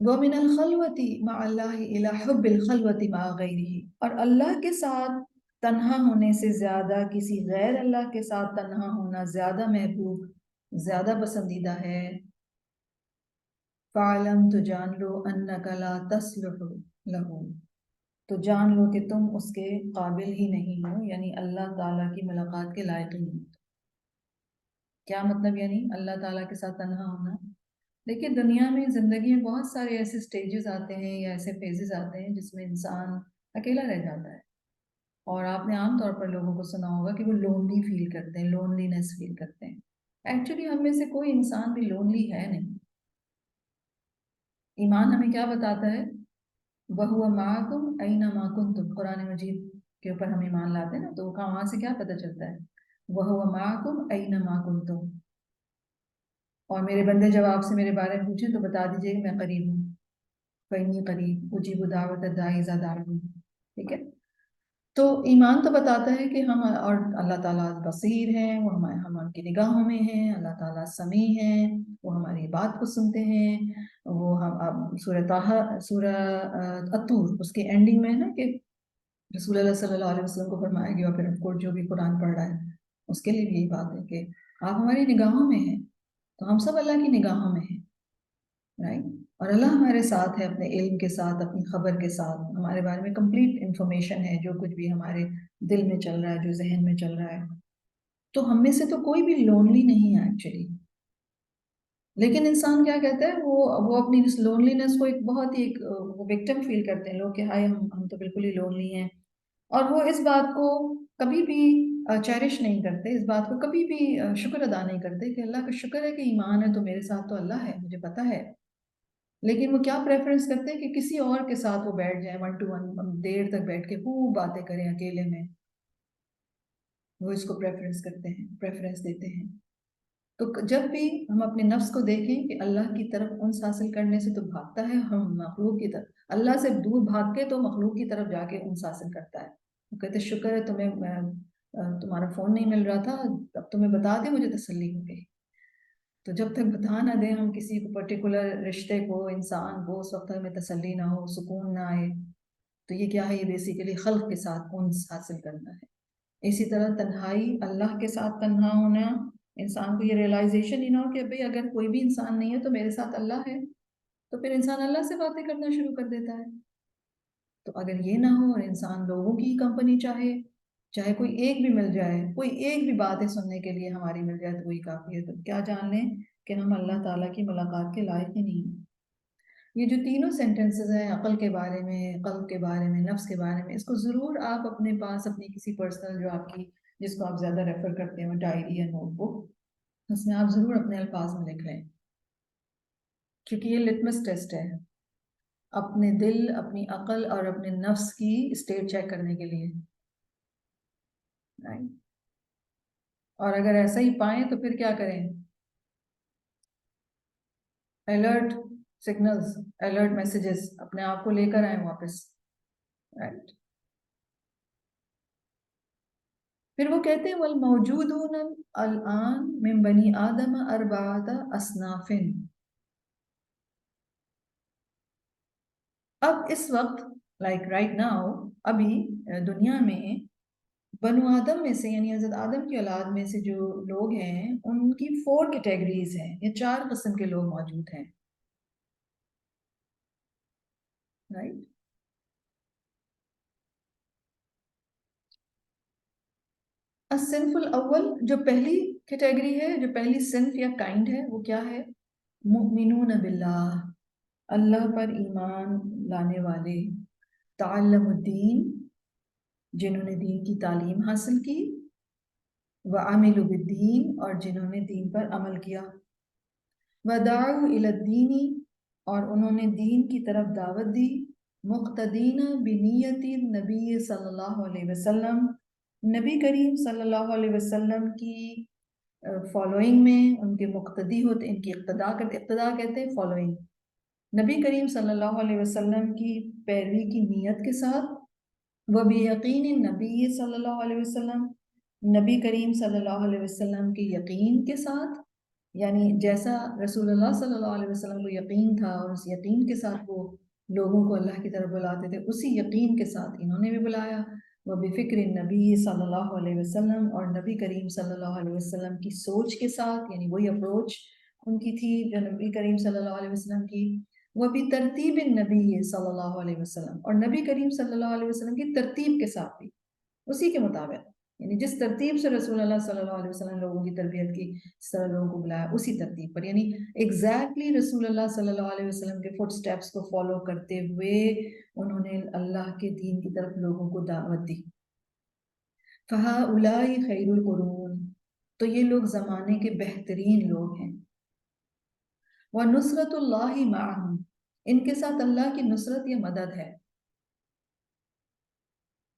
وَمِنَ الْخَلْوَةِ مَعَ اللَّهِ إِلَى حُبِّ الْخَلْوَةِ مَعَ غَيْرِهِ، اور اللہ کے ساتھ تنہا ہونے سے زیادہ کسی غیر اللہ کے ساتھ تنہا ہونا زیادہ محبوب، زیادہ پسندیدہ ہے۔ فَعْلَمْ، تو جان لو، أَنَّكَ لَا تَصْلُحُ لَهُ، تو جان لو کہ تم اس کے قابل ہی نہیں ہو، یعنی اللہ تعالیٰ کی ملاقات کے لائق ہی نہیں۔ کیا مطلب، یعنی اللہ تعالیٰ کے ساتھ تنہا ہونا؟ دیکھیے دنیا میں، زندگی میں بہت سارے ایسے سٹیجز آتے ہیں یا ایسے فیزز آتے ہیں جس میں انسان اکیلا رہ جاتا ہے، اور آپ نے عام طور پر لوگوں کو سنا ہوگا کہ وہ لونلی فیل کرتے ہیں، لونلی نیس فیل کرتے ہیں۔ ایکچولی ہم میں سے کوئی انسان بھی لونلی ہے نہیں۔ ایمان ہمیں کیا بتاتا ہے، وَهُوَ مَعَكُمْ أَيْنَمَا كُنْتُمْ، قرآن مجید کے اوپر ہم ایمان لاتے ہیں نا، تو وہاں سے کیا پتہ چلتا ہے، وَهُوَ مَعَكُمْ أَيْنَمَا كُنْتُمْ، اور میرے بندے جب آپ سے میرے بارے میں پوچھیں تو بتا دیجئے کہ میں قریب ہوں، فَإِنِّي قَرِيبٌ أُجِيبُ دَعْوَةَ الدَّاعِ إِذَا دَعَانِ، ٹھیک ہے، تو ایمان تو بتاتا ہے کہ ہم، اور اللہ تعالیٰ بصیر ہیں، وہ ہم ان کی نگاہوں میں ہیں، اللہ تعالیٰ سمیع ہیں، وہ ہماری بات کو سنتے ہیں، وہ ہم سورہ طٰہٰ، سورہ الطور، اس کے اینڈنگ میں ہے نا کہ رسول اللہ صلی اللہ علیہ وسلم کو فرمایا گیا، اور پھر کو جو بھی قرآن پڑھ رہا ہے اس کے لیے بھی یہی بات ہے کہ آپ ہماری نگاہوں میں ہیں، تو ہم سب اللہ کی نگاہوں میں ہیں، رائٹ، اور اللہ ہمارے ساتھ ہے، اپنے علم کے ساتھ، اپنی خبر کے ساتھ، ہمارے بارے میں کمپلیٹ انفارمیشن ہے، جو کچھ بھی ہمارے دل میں چل رہا ہے، جو ذہن میں چل رہا ہے، تو ہم میں سے تو کوئی بھی لونلی نہیں ہے ایکچولی۔ لیکن انسان کیا کہتا ہے، وہ اپنی اس لونلینس کو ایک بہت ہی ایک وکٹم فیل کرتے ہیں لوگ کہ ہائے ہم تو بالکل ہی لونلی ہیں، اور وہ اس بات کو کبھی بھی چیرش نہیں کرتے، اس بات کو کبھی بھی شکر ادا نہیں کرتے کہ اللہ کا شکر ہے کہ ایمان ہے تو میرے ساتھ تو اللہ ہے، مجھے پتہ ہے، لیکن وہ کیا پریفرنس کرتے ہیں کہ کسی اور کے ساتھ وہ بیٹھ جائیں، ون ٹو ون دیر تک بیٹھ کے خوب باتیں کریں اکیلے میں، وہ اس کو پریفرنس کرتے ہیں، پریفرنس دیتے ہیں۔ تو جب بھی ہم اپنے نفس کو دیکھیں کہ اللہ کی طرف انس حاصل کرنے سے تو بھاگتا ہے، ہم مخلوق کی طرف، اللہ سے دور بھاگ کے تو مخلوق کی طرف جا کے انس حاصل کرتا ہے، وہ کہتے شکر ہے تمہیں تمہارا فون نہیں مل رہا تھا، اب تمہیں بتا دیں، مجھے تسلی ہو گئی۔ تو جب تک بتا نہ دیں ہم کسی کو پرٹیکولر رشتے کو، انسان کو، اس وقت تک ہمیں تسلی نہ ہو، سکون نہ آئے، تو یہ کیا ہے؟ یہ بیسیکلی خلق کے ساتھ انس حاصل کرنا ہے۔ اسی طرح تنہائی، اللہ کے ساتھ تنہا ہونا، انسان کو یہ ریئلائزیشن ہی نہ ہو کہ بھئی اگر کوئی بھی انسان نہیں ہے تو میرے ساتھ اللہ ہے، تو پھر انسان اللہ سے باتیں کرنا شروع کر دیتا ہے۔ تو اگر یہ نہ ہو اور انسان لوگوں کی کمپنی چاہے کوئی ایک بھی مل جائے، کوئی ایک بھی بات ہے سننے کے لیے ہماری مل جائے تو وہی کافی ہے، تو کیا جان لیں کہ ہم اللہ تعالیٰ کی ملاقات کے لائق ہی نہیں ہیں۔ یہ جو تینوں سینٹنسز ہیں، عقل کے بارے میں، قلب کے بارے میں، نفس کے بارے میں، اس کو ضرور آپ اپنے پاس اپنی کسی پرسنل جو آپ کی، جس کو آپ زیادہ ریفر کرتے ہیں، ڈائری یا نوٹ بک، اس میں آپ ضرور اپنے الفاظ میں لکھ لیں، کیونکہ یہ لٹمس ٹیسٹ ہے اپنے دل، اپنی عقل اور اپنے نفس کی اسٹیٹ چیک کرنے کے لیے، اور اگر ایسا ہی پائیں تو پھر کیا کریں؟ الرٹ سگنلز، الرٹ میسیجز اپنے آپ کو لے کر آئیں واپس، رائٹ۔ پھر وہ کہتے ہیں والموجودون الان من بنی آدم اربعۃ اصناف، اب اس وقت لائک رائٹ ناؤ، ابھی دنیا میں بنو آدم میں سے، یعنی حضرت آدم کی اولاد میں سے جو لوگ ہیں ان کی 4 کیٹیگریز ہیں، یا 4 قسم کے لوگ موجود ہیں، رائٹ۔ الصنف الاول، جو پہلی کیٹیگری ہے، جو پہلی صنف یا کائنڈ ہے، وہ کیا ہے؟ مؤمنون باللہ، اللہ پر ایمان لانے والے، تعلم الدین، جنہوں نے دین کی تعلیم حاصل کی، وعملوا بالدین، اور جنہوں نے دین پر عمل کیا، ودعوا الی الدین، اور انہوں نے دین کی طرف دعوت دی، مقتدین بنیت نبی صلی اللہ علیہ وسلم، نبی کریم صلی اللہ علیہ وسلم کی فالوئنگ میں، ان کے مقتدی ہوتے، ان کی اقتداء کرتے، اقتداء کہتے ہیں فالوئنگ، نبی کریم صلی اللہ علیہ وسلم کی پیروی کی نیت کے ساتھ، وَبِيَقِينِ النبی صلی اللہ علیہ وسلم، نبی کریم صلی اللہ علیہ وسلم کے یقین کے ساتھ، یعنی جیسا رسول اللہ صلی اللہ علیہ وسلم کو یقین تھا اور اس یقین کے ساتھ وہ لوگوں کو اللہ کی طرف بلاتے تھے، اسی یقین کے ساتھ انہوں نے بھی بلایا، وَبِفِكْرِ النبی صلی اللہ علیہ وسلم، اور نبی کریم صلی اللہ علیہ وسلم کی سوچ کے ساتھ، یعنی وہی اپروچ ان کی تھی جو نبی کریم صلی اللہ علیہ وسلم کی، وَبِتَرْتِيبِ النبی صلی اللہ علیہ وسلم، اور نبی کریم صلی اللہ علیہ وسلم کی ترتیب کے ساتھ بھی، اسی کے مطابق، یعنی جس ترتیب سے رسول اللہ صلی اللہ علیہ وسلم لوگوں کی تربیت کی، جس طرح لوگوں کو بلایا، اسی ترتیب پر، یعنی ایگزیکٹلی رسول اللہ صلی اللہ علیہ وسلم کے فٹ سٹیپس کو فالو کرتے ہوئے انہوں نے اللہ کے دین کی طرف لوگوں کو دعوت دی۔ فَهَؤُلَاءِ خَيْرُ الْقُرُونِ، تو یہ لوگ زمانے کے بہترین لوگ ہیں، وَنُصْرَةُ اللَّهِ مَعَهُمْ، ان کے ساتھ اللہ کی نصرت یا مدد ہے،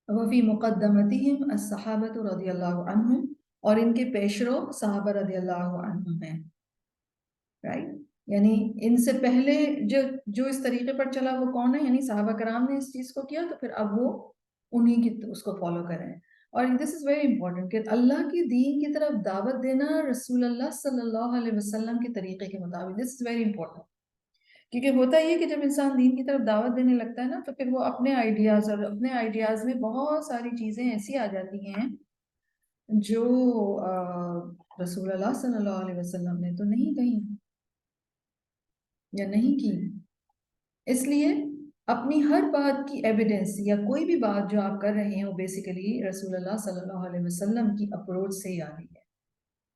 وفی مقدمتہم الصحابۃ رضی اللہ عنہم، اور ان کے پیشرو صحابہ رضی اللہ عنہم ہیں، رائٹ، یعنی ان سے پہلے جو اس طریقے پر چلا وہ کون ہے؟ یعنی صحابہ کرام نے اس چیز کو کیا تو پھر اب وہ انہی کی اس کو فالو کریں۔ اور دس از ویری امپورٹنٹ کہ اللہ کی دین کی طرف دعوت دینا رسول اللہ صلی اللہ علیہ وسلم کے طریقے کے مطابق، دس از ویری امپورٹنٹ، کیونکہ ہوتا یہ کہ جب انسان دین کی طرف دعوت دینے لگتا ہے نا تو پھر وہ اپنے آئیڈیاز، اور اپنے آئیڈیاز میں بہت ساری چیزیں ایسی آ جاتی ہیں جو رسول اللہ صلی اللہ علیہ وسلم نے تو نہیں کہیں یا نہیں کی، اس لیے اپنی ہر بات کی ایویڈنس یا کوئی بھی بات جو آپ کر رہے ہیں وہ بیسیکلی رسول اللہ صلی اللہ علیہ وسلم کی اپروچ سے ہی آ رہی ہے،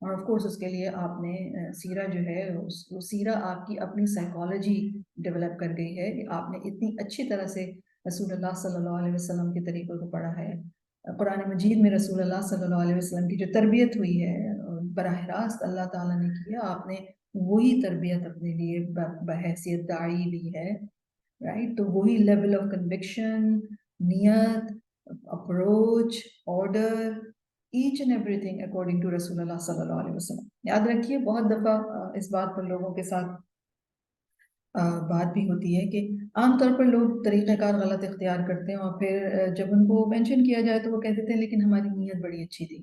اور آف کورس اس کے لیے آپ نے سیرہ جو ہے وہ سیرہ آپ کی اپنی سائیکالوجی ڈیولپ کر گئی ہے، آپ نے اتنی اچھی طرح سے رسول اللہ صلی اللہ علیہ وسلم کے طریقوں کو پڑھا ہے، قرآن مجید میں رسول اللہ صلی اللہ علیہ وسلم کی جو تربیت ہوئی ہے براہ راست اللہ تعالیٰ نے کیا، آپ نے وہی تربیت اپنے لیے بحیثیت داعی لی ہے، رائٹ، تو وہی لیول آف کنوکشن، نیت، approach, order, each and everything according to رسول اللہ صلی اللہ علیہ وسلم۔ یاد رکھیے بہت دفعہ اس بات پر لوگوں کے ساتھ بات بھی ہوتی ہے کہ عام طور پر لوگ طریقہ کار غلط اختیار کرتے ہیں، اور پھر جب ان کو مینشن کیا جائے تو وہ کہتے تھے لیکن ہماری نیت بڑی اچھی تھی،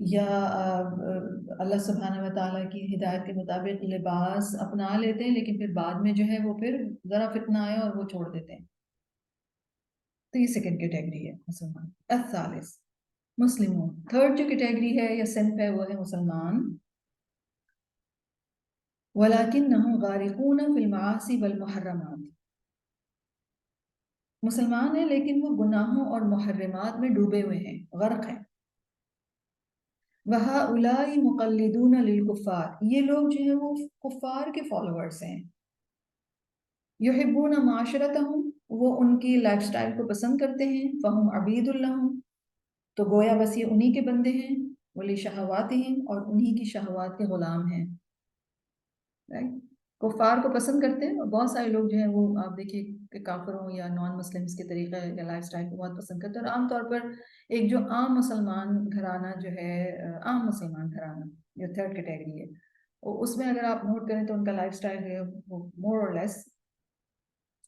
یا اللہ سبحانہ و تعالیٰ کی ہدایت کے مطابق لباس اپنا لیتے ہیں لیکن پھر بعد میں جو ہے وہ پھر ذرا فتنہ آیا اور وہ چھوڑ دیتے ہیں. تو یہ سیکنڈ کیٹیگری ہے مسلمان. الثالث مسلمون. تھرڈ جو کیٹیگری ہے یا صنف ہے وہ ہے مسلمان. وَلَكِنَّهُمْ غَارِقُونَ فِي الْمَعَاصِي وَالْمُحَرَّمَاتِ. مسلمان ہیں لیکن وہ گناہوں اور محرمات میں ڈوبے ہوئے ہیں، غرق ہیں. وَهَؤُلَاءِ مُقَلِّدُونَ لِلْكُفَّارِ. یہ لوگ جو ہیں وہ کفار کے فالوورز ہیں. يُحِبُّونَ مُعَاشِرَتَهُمْ. وہ ان کی لائف سٹائل کو پسند کرتے ہیں. فَهُمْ عَبِيدٌ لَهُمْ. تو گویا بس یہ انہی کے بندے ہیں. وَلِشَهَوَاتِهِمْ. اور انہی کی شہوات کے غلام ہیں. کفار کو پسند کرتے ہیں. اور بہت سارے لوگ جو ہیں وہ آپ دیکھیے کہ کافروں یا نان مسلمس کے طریقے یا لائف سٹائل کو بہت پسند کرتے ہیں. اور عام طور پر ایک جو عام مسلمان گھرانہ جو ہے، عام مسلمان گھرانہ جو تھرڈ کیٹیگری ہے، اس میں اگر آپ نوٹ کریں تو ان کا لائف سٹائل ہے وہ مور اور لیس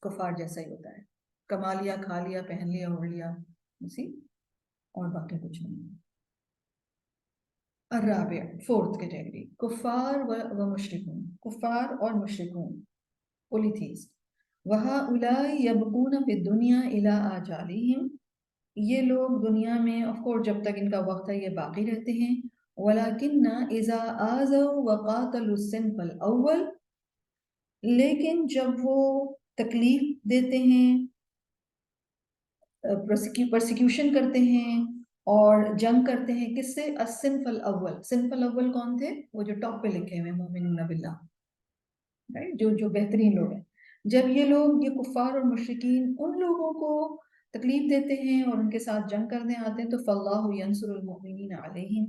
کفار جیسا ہی ہوتا ہے. کما لیا، کھا لیا، پہن لیا، اوڑھ لیا، اسی اور باقی کچھ نہیں. الرابع فورتھ کیٹیگری کفار و مشرکون. کفار اور مشرکون polytheist. وَهَؤُلَاءِ يَبْقُونَ فِي الدُّنْيَا إِلَىٰ آجَالِهِمْ. یہ لوگ دنیا میں آف کورس جب تک ان کا وقت ہے یہ باقی رہتے ہیں. وَلَكِنَّ إِذَا آذَوْا وَقَاتَلُوا الصِّنْفَ الْأَوَّلَ. لیکن جب وہ تکلیف دیتے ہیں، پرسیکیوشن کرتے ہیں اور جنگ کرتے ہیں، کس سے؟ الصنف الاول. صنف الاول کون تھے؟ وہ جو ٹاپ پہ لکھے ہوئے مومنون باللہ، جو بہترین لوگ ہیں. جب یہ لوگ، یہ کفار اور مشرکین ان لوگوں کو تکلیف دیتے ہیں اور ان کے ساتھ جنگ کرنے آتے ہیں تو فاللہ ینصر المؤمنین علیہم.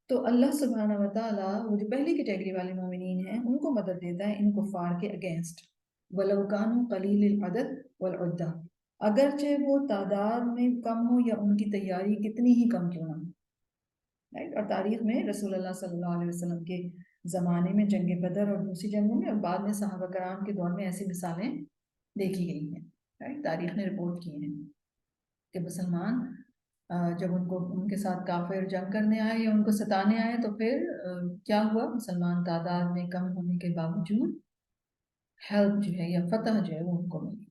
تو اللہ سبحانہ و تعالیٰ وہ جو پہلی کیٹیگری والے مومنین ہیں ان کو مدد دیتا ہے ان کفار کے اگینسٹ. وَلَوْ كَانُوا قَلِيلِ الْعَدَدِ وَالْعُدَّةِ. اگرچہ وہ تعداد میں کم ہو یا ان کی تیاری کتنی ہی کم کیوں نہ ہو. اور تاریخ میں رسول اللہ صلی اللہ علیہ وسلم کے زمانے میں جنگ بدر اور دوسری جنگوں میں اور بعد میں صحابہ کرام کے دور میں ایسی مثالیں دیکھی گئی ہیں. تاریخ نے رپورٹ کی ہیں کہ مسلمان جب ان کے ساتھ کافر جنگ کرنے آئے یا ان کو ستانے آئے تو پھر کیا ہوا؟ مسلمان تعداد میں کم ہونے کے باوجود ہیلپ جو ہے یا فتح جو ہے وہ ان کو ملی.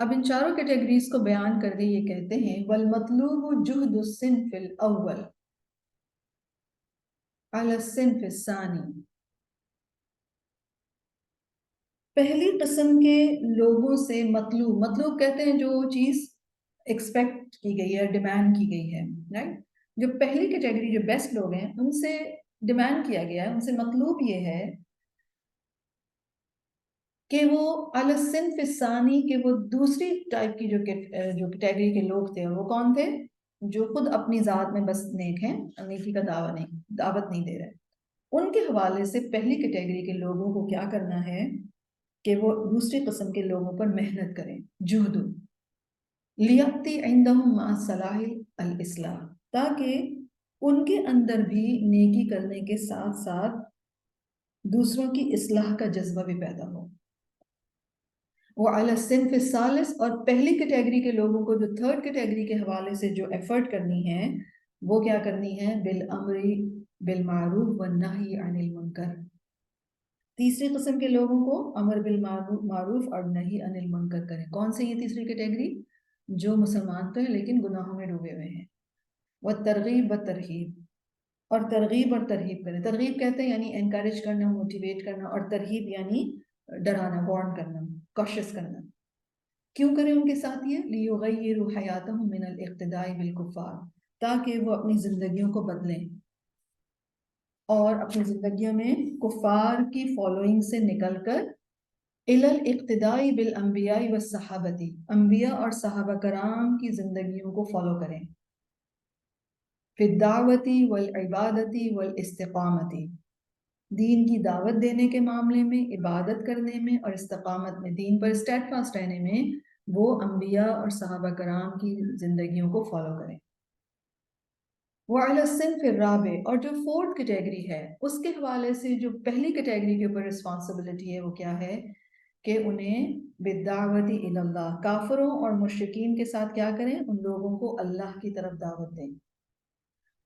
اب ان چاروں کیٹیگریز کو بیان کر کے یہ کہتے ہیں والمطلوب جہد الصنف الاول علی الصنف الثانی. پہلی قسم کے لوگوں سے مطلوب کہتے ہیں جو چیز ایکسپیکٹ کی گئی ہے، ڈیمانڈ کی گئی ہے، رائٹ. جو پہلی کیٹیگری جو بیسٹ لوگ ہیں ان سے ڈیمانڈ کیا گیا ہے، ان سے مطلوب یہ ہے کہ وہ علی الصنف الثانی، کہ وہ دوسری ٹائپ کی جو کیٹیگری کے لوگ تھے. اور وہ کون تھے؟ جو خود اپنی ذات میں بس نیک ہیں، نیکی کا دعوت نہیں دے رہے. ان کے حوالے سے پہلی کیٹیگری کے لوگوں کو کیا کرنا ہے کہ وہ دوسری قسم کے لوگوں پر محنت کریں. جہد لیقتی عندہم مع صلاح الاصلاح، تاکہ ان کے اندر بھی نیکی کرنے کے ساتھ ساتھ دوسروں کی اصلاح کا جذبہ بھی پیدا ہو. وعلی الصنف الثالث، اور پہلی کیٹیگری کے لوگوں کو جو تھرڈ کیٹیگری کے حوالے سے جو ایفرٹ کرنی ہے وہ کیا کرنی ہے؟ بالامر بالمعروف والنہی عن المنکر. تیسری قسم کے لوگوں کو امر بالمعروف اور نہی عن المنکر کریں. کون سے یہ تیسری کیٹیگری؟ جو مسلمان تو ہیں لیکن گناہوں میں ڈوبے ہوئے ہیں. والترغیب والترہیب، اور ترغیب اور ترہیب کریں. ترغیب کہتے ہیں یعنی انکریج کرنا، موٹیویٹ کرنا، اور ترہیب یعنی ڈرانا، وارن کرنا، کوشش کرنا. کیوں کریں ان کے ساتھ یہ؟ لیغیروا حیاتہم من الاقتداء بالکفار، تاکہ وہ اپنی زندگیوں کو بدلیں اور اپنی زندگیوں میں کفار کی فالوئنگ سے نکل کر الی الاقتداء بالانبیاء والصحابۃ، انبیاء اور صحابہ کرام کی زندگیوں کو فالو کریں. فی الدعوۃ والعبادۃ والاستقامۃ، دین کی دعوت دینے کے معاملے میں، عبادت کرنے میں اور استقامت میں، دین پر اسٹیڈ فاسٹ رہنے میں وہ انبیاء اور صحابہ کرام کی زندگیوں کو فالو کریں. وعلی الصنف الرابع، اور جو فورتھ کیٹیگری ہے اس کے حوالے سے جو پہلی کیٹیگری کے اوپر رسپانسبلٹی ہے وہ کیا ہے کہ انہیں بالدعوت الی اللہ، کافروں اور مشرکین کے ساتھ کیا کریں، ان لوگوں کو اللہ کی طرف دعوت دیں.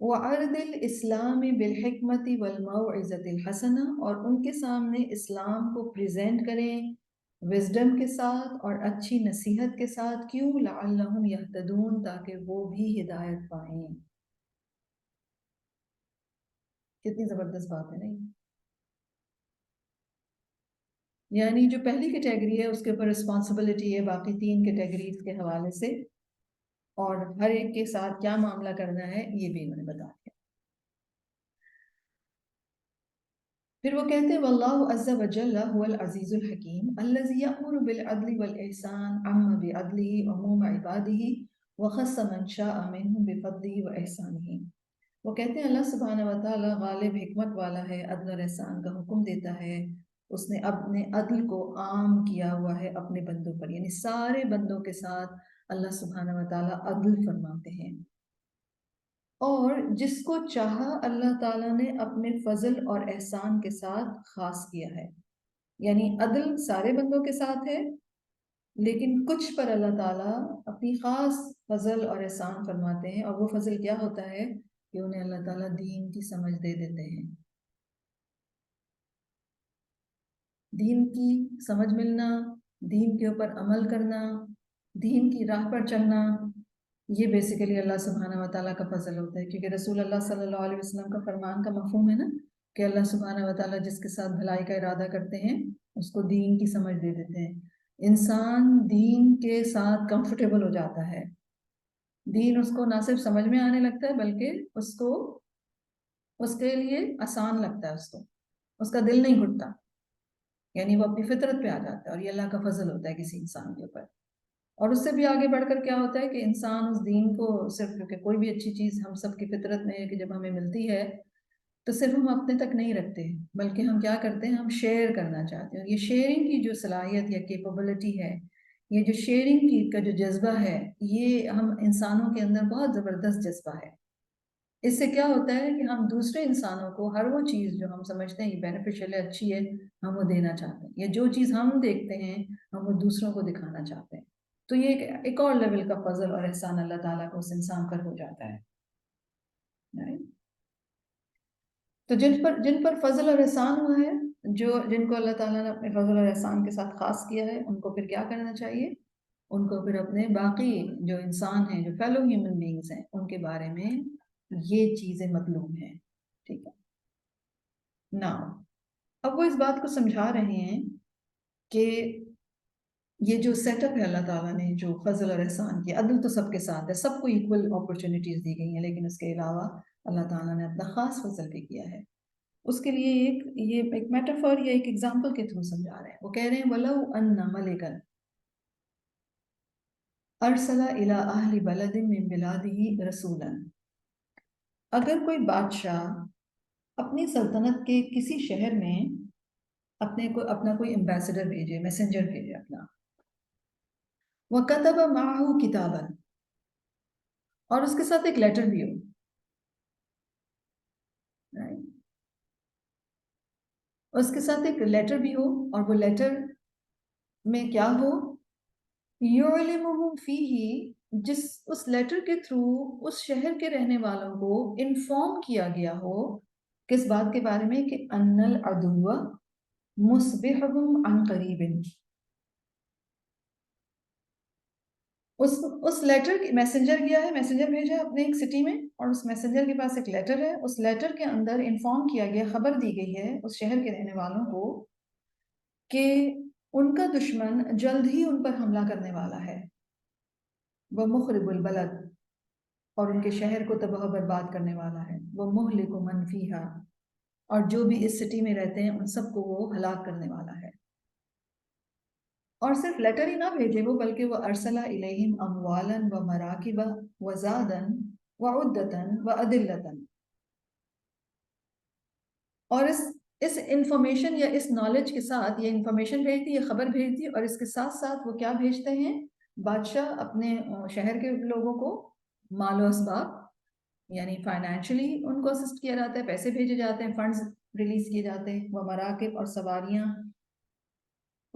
وعرض الاسلام بالحکمت والموعظۃ الحسنہ، اور ان کے سامنے اسلام کو پریزنٹ کریں وزڈم کے ساتھ اور اچھی نصیحت کے ساتھ. کیوں؟ لعلہم یہتدون، تاکہ وہ بھی ہدایت پائیں. کتنی زبردست بات ہے نہیں؟ یعنی جو پہلی کیٹیگری ہے اس کے اوپر رسپانسبلٹی ہے باقی تین کیٹیگریز کے حوالے سے، اور ہر ایک کے ساتھ کیا معاملہ کرنا ہے یہ بھی انہوں نے بتا دیا. پھر وہ کہتے ہیں واللہ عز وجل هو العزیز الحکیم الذی یأمر بالعدل والإحسان عم بعدله عموم عباده وخص من شاء منهم بفضله وإحسانه. وہ کہتے ہیں اللہ سبحانہ و تعالی غالب حکمت والا ہے، عدل اور احسان کا حکم دیتا ہے. اس نے اپنے عدل کو عام کیا ہوا ہے اپنے بندوں پر، یعنی سارے بندوں کے ساتھ اللہ سبحانہ و تعالی عدل فرماتے ہیں. اور جس کو چاہا اللہ تعالیٰ نے اپنے فضل اور احسان کے ساتھ خاص کیا ہے. یعنی عدل سارے بندوں کے ساتھ ہے، لیکن کچھ پر اللہ تعالیٰ اپنی خاص فضل اور احسان فرماتے ہیں. اور وہ فضل کیا ہوتا ہے کہ انہیں اللہ تعالیٰ دین کی سمجھ دے دیتے ہیں. دین کی سمجھ ملنا، دین کے اوپر عمل کرنا، دین کی راہ پر چلنا، یہ بیسیکلی اللہ سبحانہ و تعالیٰ کا فضل ہوتا ہے. کیونکہ رسول اللہ صلی اللہ علیہ وسلم کا فرمان کا مفہوم ہے نا کہ اللہ سبحانہ و تعالیٰ جس کے ساتھ بھلائی کا ارادہ کرتے ہیں اس کو دین کی سمجھ دے دیتے ہیں. انسان دین کے ساتھ کمفرٹیبل ہو جاتا ہے، دین اس کو نہ صرف سمجھ میں آنے لگتا ہے بلکہ اس کے لیے آسان لگتا ہے، اس کا دل نہیں گھٹتا، یعنی وہ اپنی فطرت پہ آ جاتا ہے. اور یہ اللہ کا فضل ہوتا ہے کسی انسان کے اوپر. اور اس سے بھی آگے بڑھ کر کیا ہوتا ہے کہ انسان اس دین کو صرف، کیونکہ کوئی بھی اچھی چیز ہم سب کی فطرت میں ہے کہ جب ہمیں ملتی ہے تو صرف ہم اپنے تک نہیں رکھتے، بلکہ ہم کیا کرتے ہیں، ہم شیئر کرنا چاہتے ہیں. اور یہ شیئرنگ کی جو صلاحیت یا کیپبلٹی ہے، یہ جو شیئرنگ کی کا جو جذبہ ہے، یہ ہم انسانوں کے اندر بہت زبردست جذبہ ہے. اس سے کیا ہوتا ہے کہ ہم دوسرے انسانوں کو ہر وہ چیز جو ہم سمجھتے ہیں یہ بینیفیشیل ہے، اچھی ہے، ہم وہ دینا چاہتے ہیں، یا جو چیز ہم دیکھتے ہیں ہم وہ دوسروں کو دکھانا چاہتے ہیں. تو یہ ایک اور لیول کا فضل اور احسان اللہ تعالیٰ کو اس انسان پر ہو جاتا ہے. تو جن پر فضل اور احسان ہوا ہے، جن کو اللہ تعالیٰ نے اپنے فضل اور احسان کے ساتھ خاص کیا ہے، ان کو پھر کیا کرنا چاہیے، ان کو پھر اپنے باقی جو انسان ہیں، جو فیلو ہیومن بینگز ہیں، ان کے بارے میں یہ چیزیں مطلوب ہیں. ٹھیک ہے نا؟ اب وہ اس بات کو سمجھا رہے ہیں کہ یہ جو سیٹ اپ ہے اللہ تعالیٰ نے جو فضل اور احسان کیا، عدل تو سب کے ساتھ ہے، سب کو ایکول اپرچونٹیز دی گئی ہیں، لیکن اس کے علاوہ اللہ تعالیٰ نے اپنا خاص فضل بھی کیا ہے. اس کے لیے یہ ایک میٹافور یا ایک ایگزامپل کے تھرو سمجھا رہے ہیں. وہ کہہ رہے ہیں وَلَوْ أَنَّ مَلِكًا أَرْسَلَ إِلَىٰ أَهْلِ بَلَدٍ مِّن بِلَادِهِ رَسُولًا، اگر کوئی بادشاہ اپنی سلطنت کے کسی شہر میں اپنا کوئی ایمبیسڈر بھیجے، میسنجر بھیجے اپنا، وَكَتَبَ مَعَهُ كِتَابًا، اور اس کے ساتھ ایک لیٹر بھی ہو. اس کے ساتھ ایک لیٹر بھی ہو، اور وہ لیٹر میں کیا ہو، يُعْلِمُهُمْ فِيهِ، اس لیٹر کے تھرو اس شہر کے رہنے والوں کو انفارم کیا گیا ہو کس بات کے بارے میں کہ ان العدو مصبحهم عن قریب. اس لیٹر کی میسنجر گیا ہے، میسنجر بھیجا ہے اپنے ایک سٹی میں، اور اس میسنجر کے پاس ایک لیٹر ہے. اس لیٹر کے اندر انفارم کیا گیا، خبر دی گئی ہے اس شہر کے رہنے والوں کو کہ ان کا دشمن جلد ہی ان پر حملہ کرنے والا ہے، وہ مخرب البلد، اور ان کے شہر کو تباہ و برباد کرنے والا ہے، وہ مہلک من فیہا، اور جو بھی اس سٹی میں رہتے ہیں ان سب کو وہ ہلاک کرنے والا ہے. اور صرف لیٹر ہی نہ بھیجے وہ، بلکہ وہ ارسلہ الیہم اموالا و مراکب و زادا و عدتا و ادلتا، اور اس انفارمیشن یا اس نالج کے ساتھ یہ انفارمیشن بھیجتی، یہ خبر بھیجتی، اور اس کے ساتھ ساتھ وہ کیا بھیجتے ہیں، بادشاہ اپنے شہر کے لوگوں کو مال و اسباب، یعنی فائنینشلی ان کو اسسٹ کیا جاتا ہے، پیسے بھیجے جاتے ہیں، فنڈز ریلیز کیے جاتے ہیں، وہ مراکب اور سواریاں،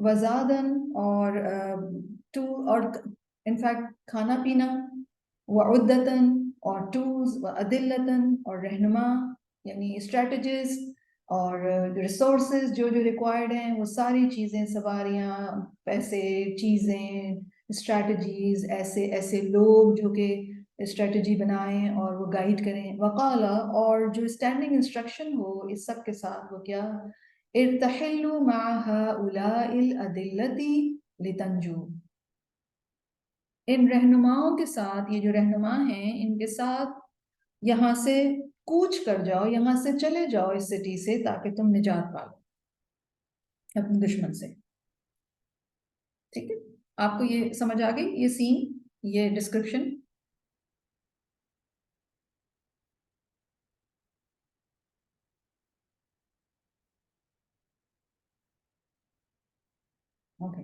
وزادن اور ٹو اور انفیکٹ کھانا پینا، وعدتن اور ٹولز، وعدلتن اور رہنما یعنی اسٹریٹجیز، اور ریسورسز جو ریکوائرڈ ہیں وہ ساری چیزیں، سواریاں، پیسے، چیزیں، اسٹریٹجیز، ایسے ایسے لوگ جو کہ اسٹریٹجی بنائیں اور وہ گائیڈ کریں. وقالا اور جو اسٹینڈنگ انسٹرکشن ہو اس سب کے ساتھ، وہ کیا؟ ارتحلوا مع هؤلاء الأدلة لتنجو. ان رہنماؤں کے ساتھ، یہ جو رہنما ہیں ان کے ساتھ یہاں سے کوچ کر جاؤ، یہاں سے چلے جاؤ اس سٹی سے، تاکہ تم نجات پالو اپنے دشمن سے. ٹھیک ہے، آپ کو یہ سمجھ آ گئی یہ سین، یہ ڈسکرپشن؟ اوکے،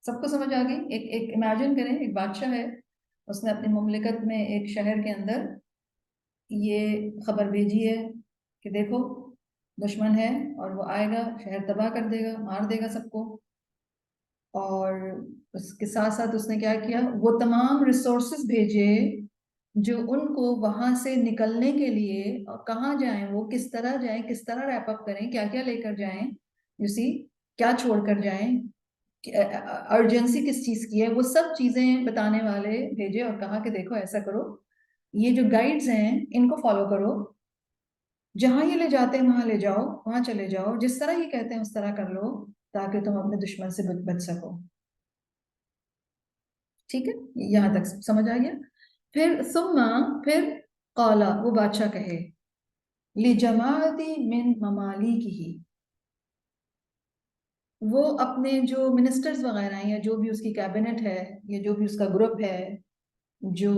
سب کو سمجھ آ گئی؟ ایک امیجن کریں، ایک بادشاہ ہے، اس نے اپنی مملکت میں ایک شہر کے اندر یہ خبر بھیجی ہے کہ دیکھو دشمن ہے اور وہ آئے گا، شہر تباہ کر دے گا، مار دے گا سب کو. اور اس کے ساتھ ساتھ اس نے کیا کیا؟ وہ تمام ریسورسز بھیجے جو ان کو وہاں سے نکلنے کے لیے، کہاں جائیں، وہ کس طرح جائیں، کس طرح ریپ اپ کریں، کیا کیا لے کر جائیں، یو سی، کیا چھوڑ کر جائیں، ارجنسی کس چیز کی ہے، وہ سب چیزیں بتانے والے بھیجے اور کہا کہ دیکھو ایسا کرو، یہ جو گائیڈز ہیں ان کو فالو کرو، جہاں یہ لے جاتے ہیں وہاں لے جاؤ، وہاں چلے جاؤ، جس طرح یہ کہتے ہیں اس طرح کر لو، تاکہ تم اپنے دشمن سے بچ سکو. ٹھیک ہے، یہاں تک سمجھ آ گیا؟ پھر پھر قالا، وہ بادشاہ کہے، لجماعت من ممالکہ، وہ اپنے جو منسٹرز وغیرہ ہیں یا جو بھی اس کی کیبنٹ ہے یا جو بھی اس کا گروپ ہے جو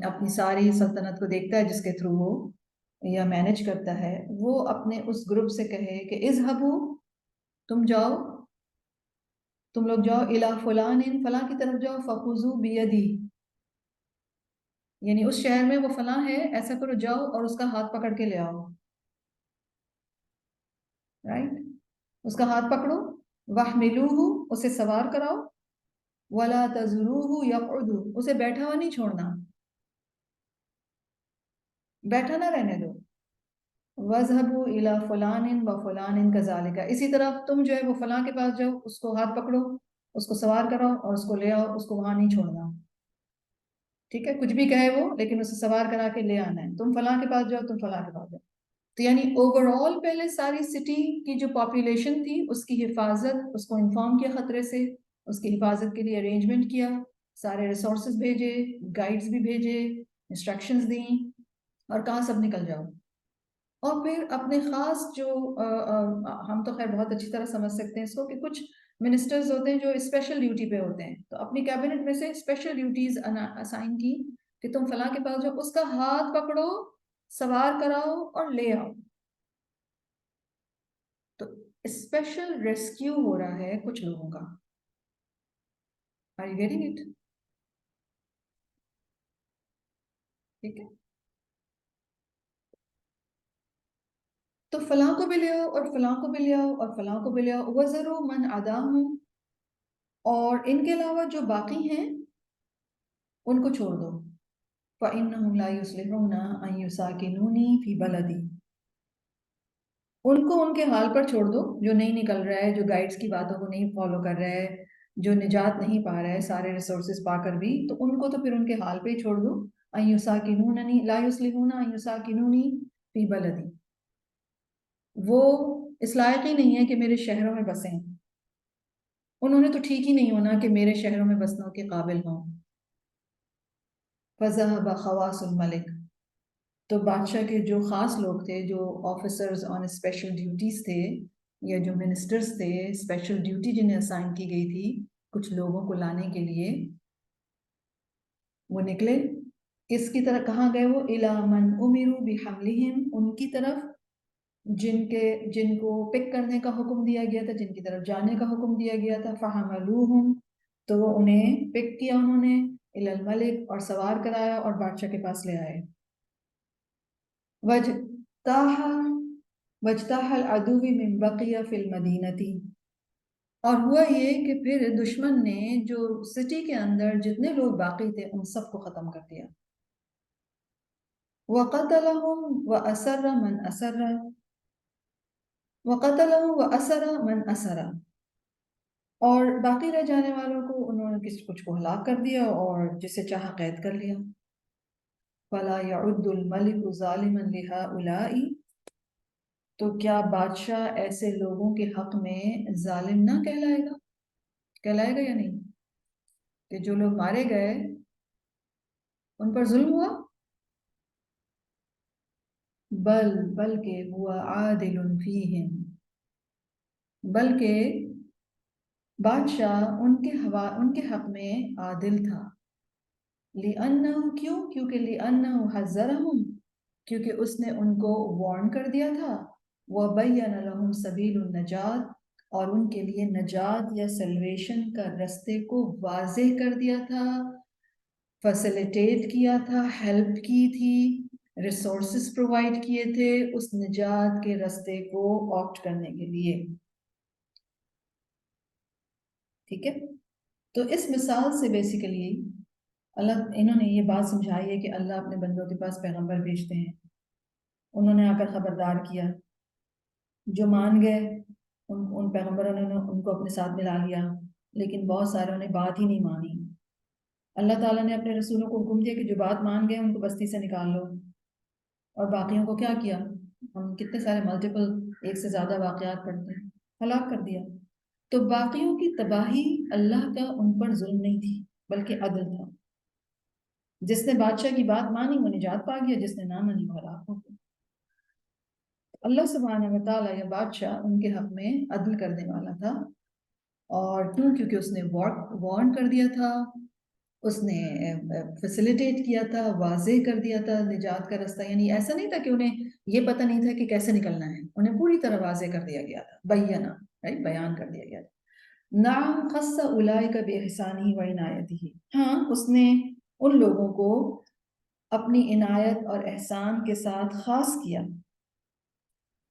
اپنی ساری سلطنت کو دیکھتا ہے، جس کے تھرو وہ یا مینج کرتا ہے، وہ اپنے اس گروپ سے کہے کہ اذهبوا، تم جاؤ، تم لوگ جاؤ، الی فلان، فلاں کی طرف جاؤ، فخذوا بیدی، یعنی اس شہر میں وہ فلاں ہے، ایسا کرو، جاؤ اور اس کا ہاتھ پکڑ کے لے آؤ. رائٹ، اس کا ہاتھ پکڑو، وَاحْمِلُوهُ، اسے سوار کراؤ، وَلَا تَذْرُوهُ يَقْعُدُ، اسے بیٹھا ہوا نہیں چھوڑنا، بیٹھا نہ رہنے دو. وَاذْهَبُوا إِلَى فُلَانٍ وَفُلَانٍ كَذَلِكَ، اسی طرح تم جو ہے وہ فلاں کے پاس جاؤ، اس کو ہاتھ پکڑو، اس کو سوار کراؤ اور اس کو لے آؤ، اس کو وہاں نہیں چھوڑنا. ٹھیک ہے، کچھ بھی کہے وہ، لیکن اسے سوار کرا کے لے آنا ہے. تم فلاں کے پاس جاؤ، تم فلاں کے پاس جاؤ. تو یعنی اوور آل پہلے ساری سٹی کی جو پاپولیشن تھی اس کی حفاظت، اس کو انفارم کیا خطرے سے، اس کی حفاظت کے لیے ارینجمنٹ کیا، سارے ریسورسز بھیجے، گائیڈز بھی بھیجے، انسٹرکشنز دیں، اور کہاں سب نکل جاؤ. اور پھر اپنے خاص جو ہم تو خیر بہت اچھی طرح سمجھ سکتے ہیں اس کو کہ کچھ منسٹرز ہوتے ہیں جو اسپیشل ڈیوٹی پہ ہوتے ہیں، تو اپنی کیبنٹ میں سے اسپیشل ڈیوٹیز اسائن کی کہ تم فلاں کے پاس جاؤ، اس کا ہاتھ پکڑو، سوار کراؤ اور لے آؤ. تو اسپیشل ریسکیو ہو رہا ہے کچھ لوگوں کا. Are you getting it؟ ٹھیک ہے، تو فلاں کو بھی لے آؤ اور فلاں کو بھی لے آؤ اور فلاں کو بھی لے آؤ. وَذَرُوا مَنْ عَدَاهُمْ، اور ان کے علاوہ جو باقی ہیں ان کو چھوڑ دو. فَإِنَّهُمْ لَا يُصْلِحُونَ أَن يُسَاكِنُونِي فِي بَلَدِي، ان کو ان کے حال پر چھوڑ دو، جو نہیں نکل رہا ہے، جو گائیڈز کی باتوں کو نہیں فالو کر رہا ہے، جو نجات نہیں پا رہا ہے سارے ریسورسز پا کر بھی، تو ان کو تو پھر ان کے حال پہ ہی چھوڑ دو. أَن يُسَاكِنُونَنِي لَا يُصْلِحُونَ أَن يُسَاكِنُونِي فِي بَلَدِي، وہ اس لائق ہی نہیں ہے کہ میرے شہروں میں بسیں، انہوں نے تو ٹھیک ہی نہیں ہونا کہ میرے شہروں میں بسنے کے قابل ہوں. فَذَهَبَ خَوَاصُ الْمَلِكِ، تو بادشاہ کے جو خاص لوگ تھے، جو آفیسرز آن اسپیشل ڈیوٹیز تھے یا جو منسٹرز تھے، اسپیشل ڈیوٹی جنہیں اسائن کی گئی تھی کچھ لوگوں کو لانے کے لیے، وہ نکلے کس کی طرح؟ کہاں گئے وہ؟ إِلَى مَنْ أُمِرُوا بِحَمْلِهِمْ، ان کی طرف جن کو پک کرنے کا حکم دیا گیا تھا، جن کی طرف جانے کا حکم دیا گیا تھا. فَحَمَلُوهُمْ، تو وہ انہیں پک کیا انہوں نے، إِلَى الْمَلِكِ، اور سوار کرایا اور بادشاہ کے پاس لے آئے. وَاجْتَاحَ الْعَدُوِّ مِنْ بَقِيَ فِي الْمَدِينَةِ، اور ہوا یہ کہ پھر دشمن نے جو سٹی کے اندر جتنے لوگ باقی تھے ان سب کو ختم کر دیا. وَقَتَلَهُمْ وَأَسَرَّ مَنْ أَسَرَّ وَقَتَلَهُمْ وَأَسَرَ مَنْ أَسَرَ. اور باقی رہ جانے والوں کو انہوں نے کچھ کو ہلاک کر دیا اور جسے چاہا قید کر لیا. فَلَا يَعُدُّ الْمَلِكُ ظَالِمًا لِهَؤُلَاءِ. تو کیا بادشاہ ایسے لوگوں کے حق میں ظالم نہ کہلائے گا یا نہیں کہ جو لوگ مارے گئے ان پر ظلم ہوا؟ بلکہ ہوا عادل فیہم. بلکہ بادشاہ ان کے حق میں عادل تھا. لِأَنَّهُ کیونکہ لِأَنَّهُ حَذَّرَهُمْ کیونکہ اس نے ان کو وارن کر دیا تھا. وَبَيَّنَ لَهُمْ سَبِيلُ النَّجَاةِ اور ان کے لیے نجات یا سیلویشن کا رستے کو واضح کر دیا تھا، فیسیلیٹیٹ کیا تھا، ہیلپ کی تھی، ریسورسز پرووائڈ کیے تھے اس نجات کے رستے کو آپٹ کرنے کے لیے. ٹھیک ہے، تو اس مثال سے بیسیکلی انہوں نے یہ بات سمجھائی ہے کہ اللہ اپنے بندوں کے پاس پیغمبر بھیجتے ہیں. انہوں نے آ کر خبردار کیا، جو مان گئے ان پیغمبروں نے ان کو اپنے ساتھ ملا لیا، لیکن بہت ساروں نے بات ہی نہیں مانی. اللہ تعالیٰ نے اپنے رسولوں کو حکم دیا کہ جو بات مان گئے ان کو بستی سے نکال لو، اور باقیوں کو کیا کیا؟ ہم کتنے سارے ملٹیپل ایک سے زیادہ واقعات پڑھتے ہیں، ہلاک کر دیا. تو باقیوں کی تباہی اللہ کا ان پر ظلم نہیں تھی بلکہ عدل تھا. جس نے بادشاہ کی بات مانی وہ نجات پا گیا، جس نے نہ مانی وہ ہلاک ہو گیا. اللہ سبحانہ و تعالیٰ یا بادشاہ ان کے حق میں عدل کرنے والا تھا. اور کیونکہ اس نے وارن کر دیا تھا، اس نے فیسیلیٹیٹ کیا تھا، واضح کر دیا تھا نجات کا رستہ. یعنی ایسا نہیں تھا کہ انہیں یہ پتہ نہیں تھا کہ کیسے نکلنا ہے، انہیں پوری طرح واضح کر دیا گیا تھا، بیان کر دیا گیا تھا. نعم خص اولئک باحسانہ وعنایتہ. ہاں اس نے ان لوگوں کو اپنی عنایت اور احسان کے ساتھ خاص کیا.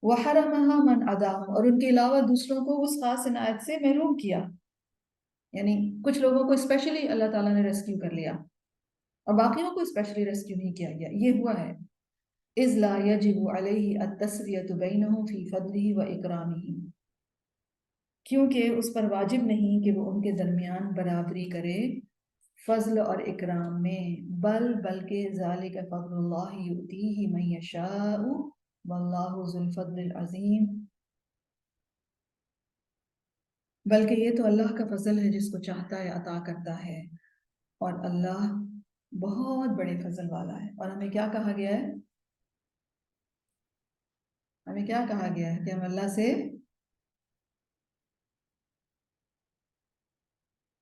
وحرمها من عداهم اور ان کے علاوہ دوسروں کو اس خاص عنایت سے محروم کیا. یعنی کچھ لوگوں کو اسپیشلی اللہ تعالیٰ نے ریسکیو کر لیا اور باقیوں کو اسپیشلی ریسکیو نہیں کیا گیا. یہ ہوا ہے. اذ لا یجب علیہ التسویۃ بینہم فی فضلہ و اکرامہ. کیونکہ اس پر واجب نہیں کہ وہ ان کے درمیان برابری کرے فضل اور اکرام میں. بلکہ ذالک فضل اللہ یؤتیہ من یشاء واللہ ذو الفضل العظیم. بلکہ یہ تو اللہ کا فضل ہے، جس کو چاہتا ہے عطا کرتا ہے، اور اللہ بہت بڑے فضل والا ہے. اور ہمیں کیا کہا گیا ہے؟ ہمیں کیا کہا گیا ہے کہ ہم اللہ سے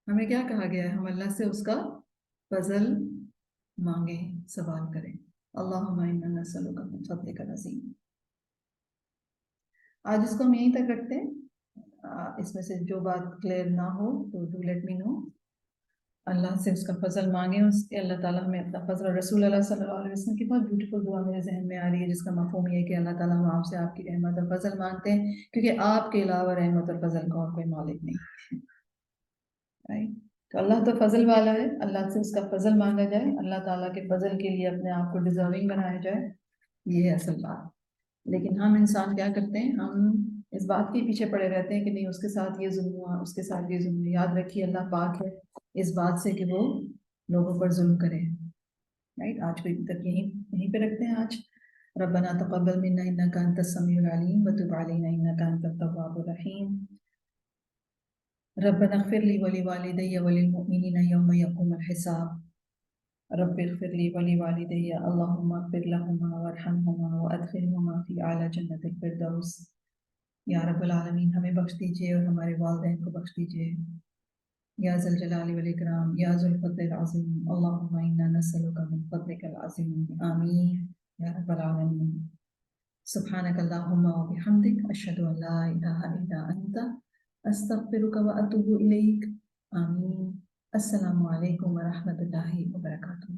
ہمیں کیا کہا گیا ہے؟ ہم اللہ سے اس کا فضل مانگیں، سوال کریں. اللہم انا نسألک من فضلک العظیم. آج اس کو ہم یہیں تک رکھتے ہیں. اس میں سے جو بات کلیئر نہ ہو تو ڈو لیٹ می نو. اللہ سے اس کا فضل مانگیں، اس کے اللہ تعالیٰ ہمیں اپنا فضل. رسول اللہ صلی اللہ علیہ وسلم کی بہت بیوٹیفل دعا میرے ذہن میں آ رہی ہے، جس کا مفہوم یہ ہے کہ اللہ تعالیٰ ہم آپ سے آپ کی رحمت اور فضل مانگتے ہیں، کیونکہ آپ کے علاوہ رحمت اور فضل کا اور کوئی مالک نہیں. تو اللہ تو فضل والا ہے، اللہ سے اس کا فضل مانگا جائے، اللہ تعالیٰ کے فضل کے لیے اپنے آپ کو ڈیزرونگ بنایا جائے. یہ ہے اصل بات. لیکن ہم انسان کیا کرتے ہیں؟ ہم اس بات کے پیچھے پڑے رہتے ہیں کہ نہیں اس کے ساتھ یہ ظلم ہوا، اس کے ساتھ یہ ظلم. یاد رکھیے اللہ پاک ہے اس بات سے کہ وہ لوگوں پر ظلم کرے. آج کو تک یہیں پہ رکھتے ہیں. آج ربنا تقبل منا انک انت السمیع العلیم وتب علینا انک انت التواب الرحیم. ربنا اغفر لی ولوالدی وللمؤمنین یوم یقوم الحساب. رب اغفر لی ولوالدی اللہم اغفر لہما وارحمہما وادخلہما فی اعلی جنت الفردوس. یا رب العالمین ہمیں بخش دیجئے اور ہمارے والدین کو بخش دیجئے. یا ذا الجلال والاکرام یا ذو الفضل العظیم. اللہم انا نسألک من فضلک العظیم. آمین یا رب العالمین. سبحانک اللہم وبحمدک اشہد ان لا الہ الا انت استغفرک واتوب الیک. آمین. السلام علیکم ورحمۃ اللہ وبرکاتہ.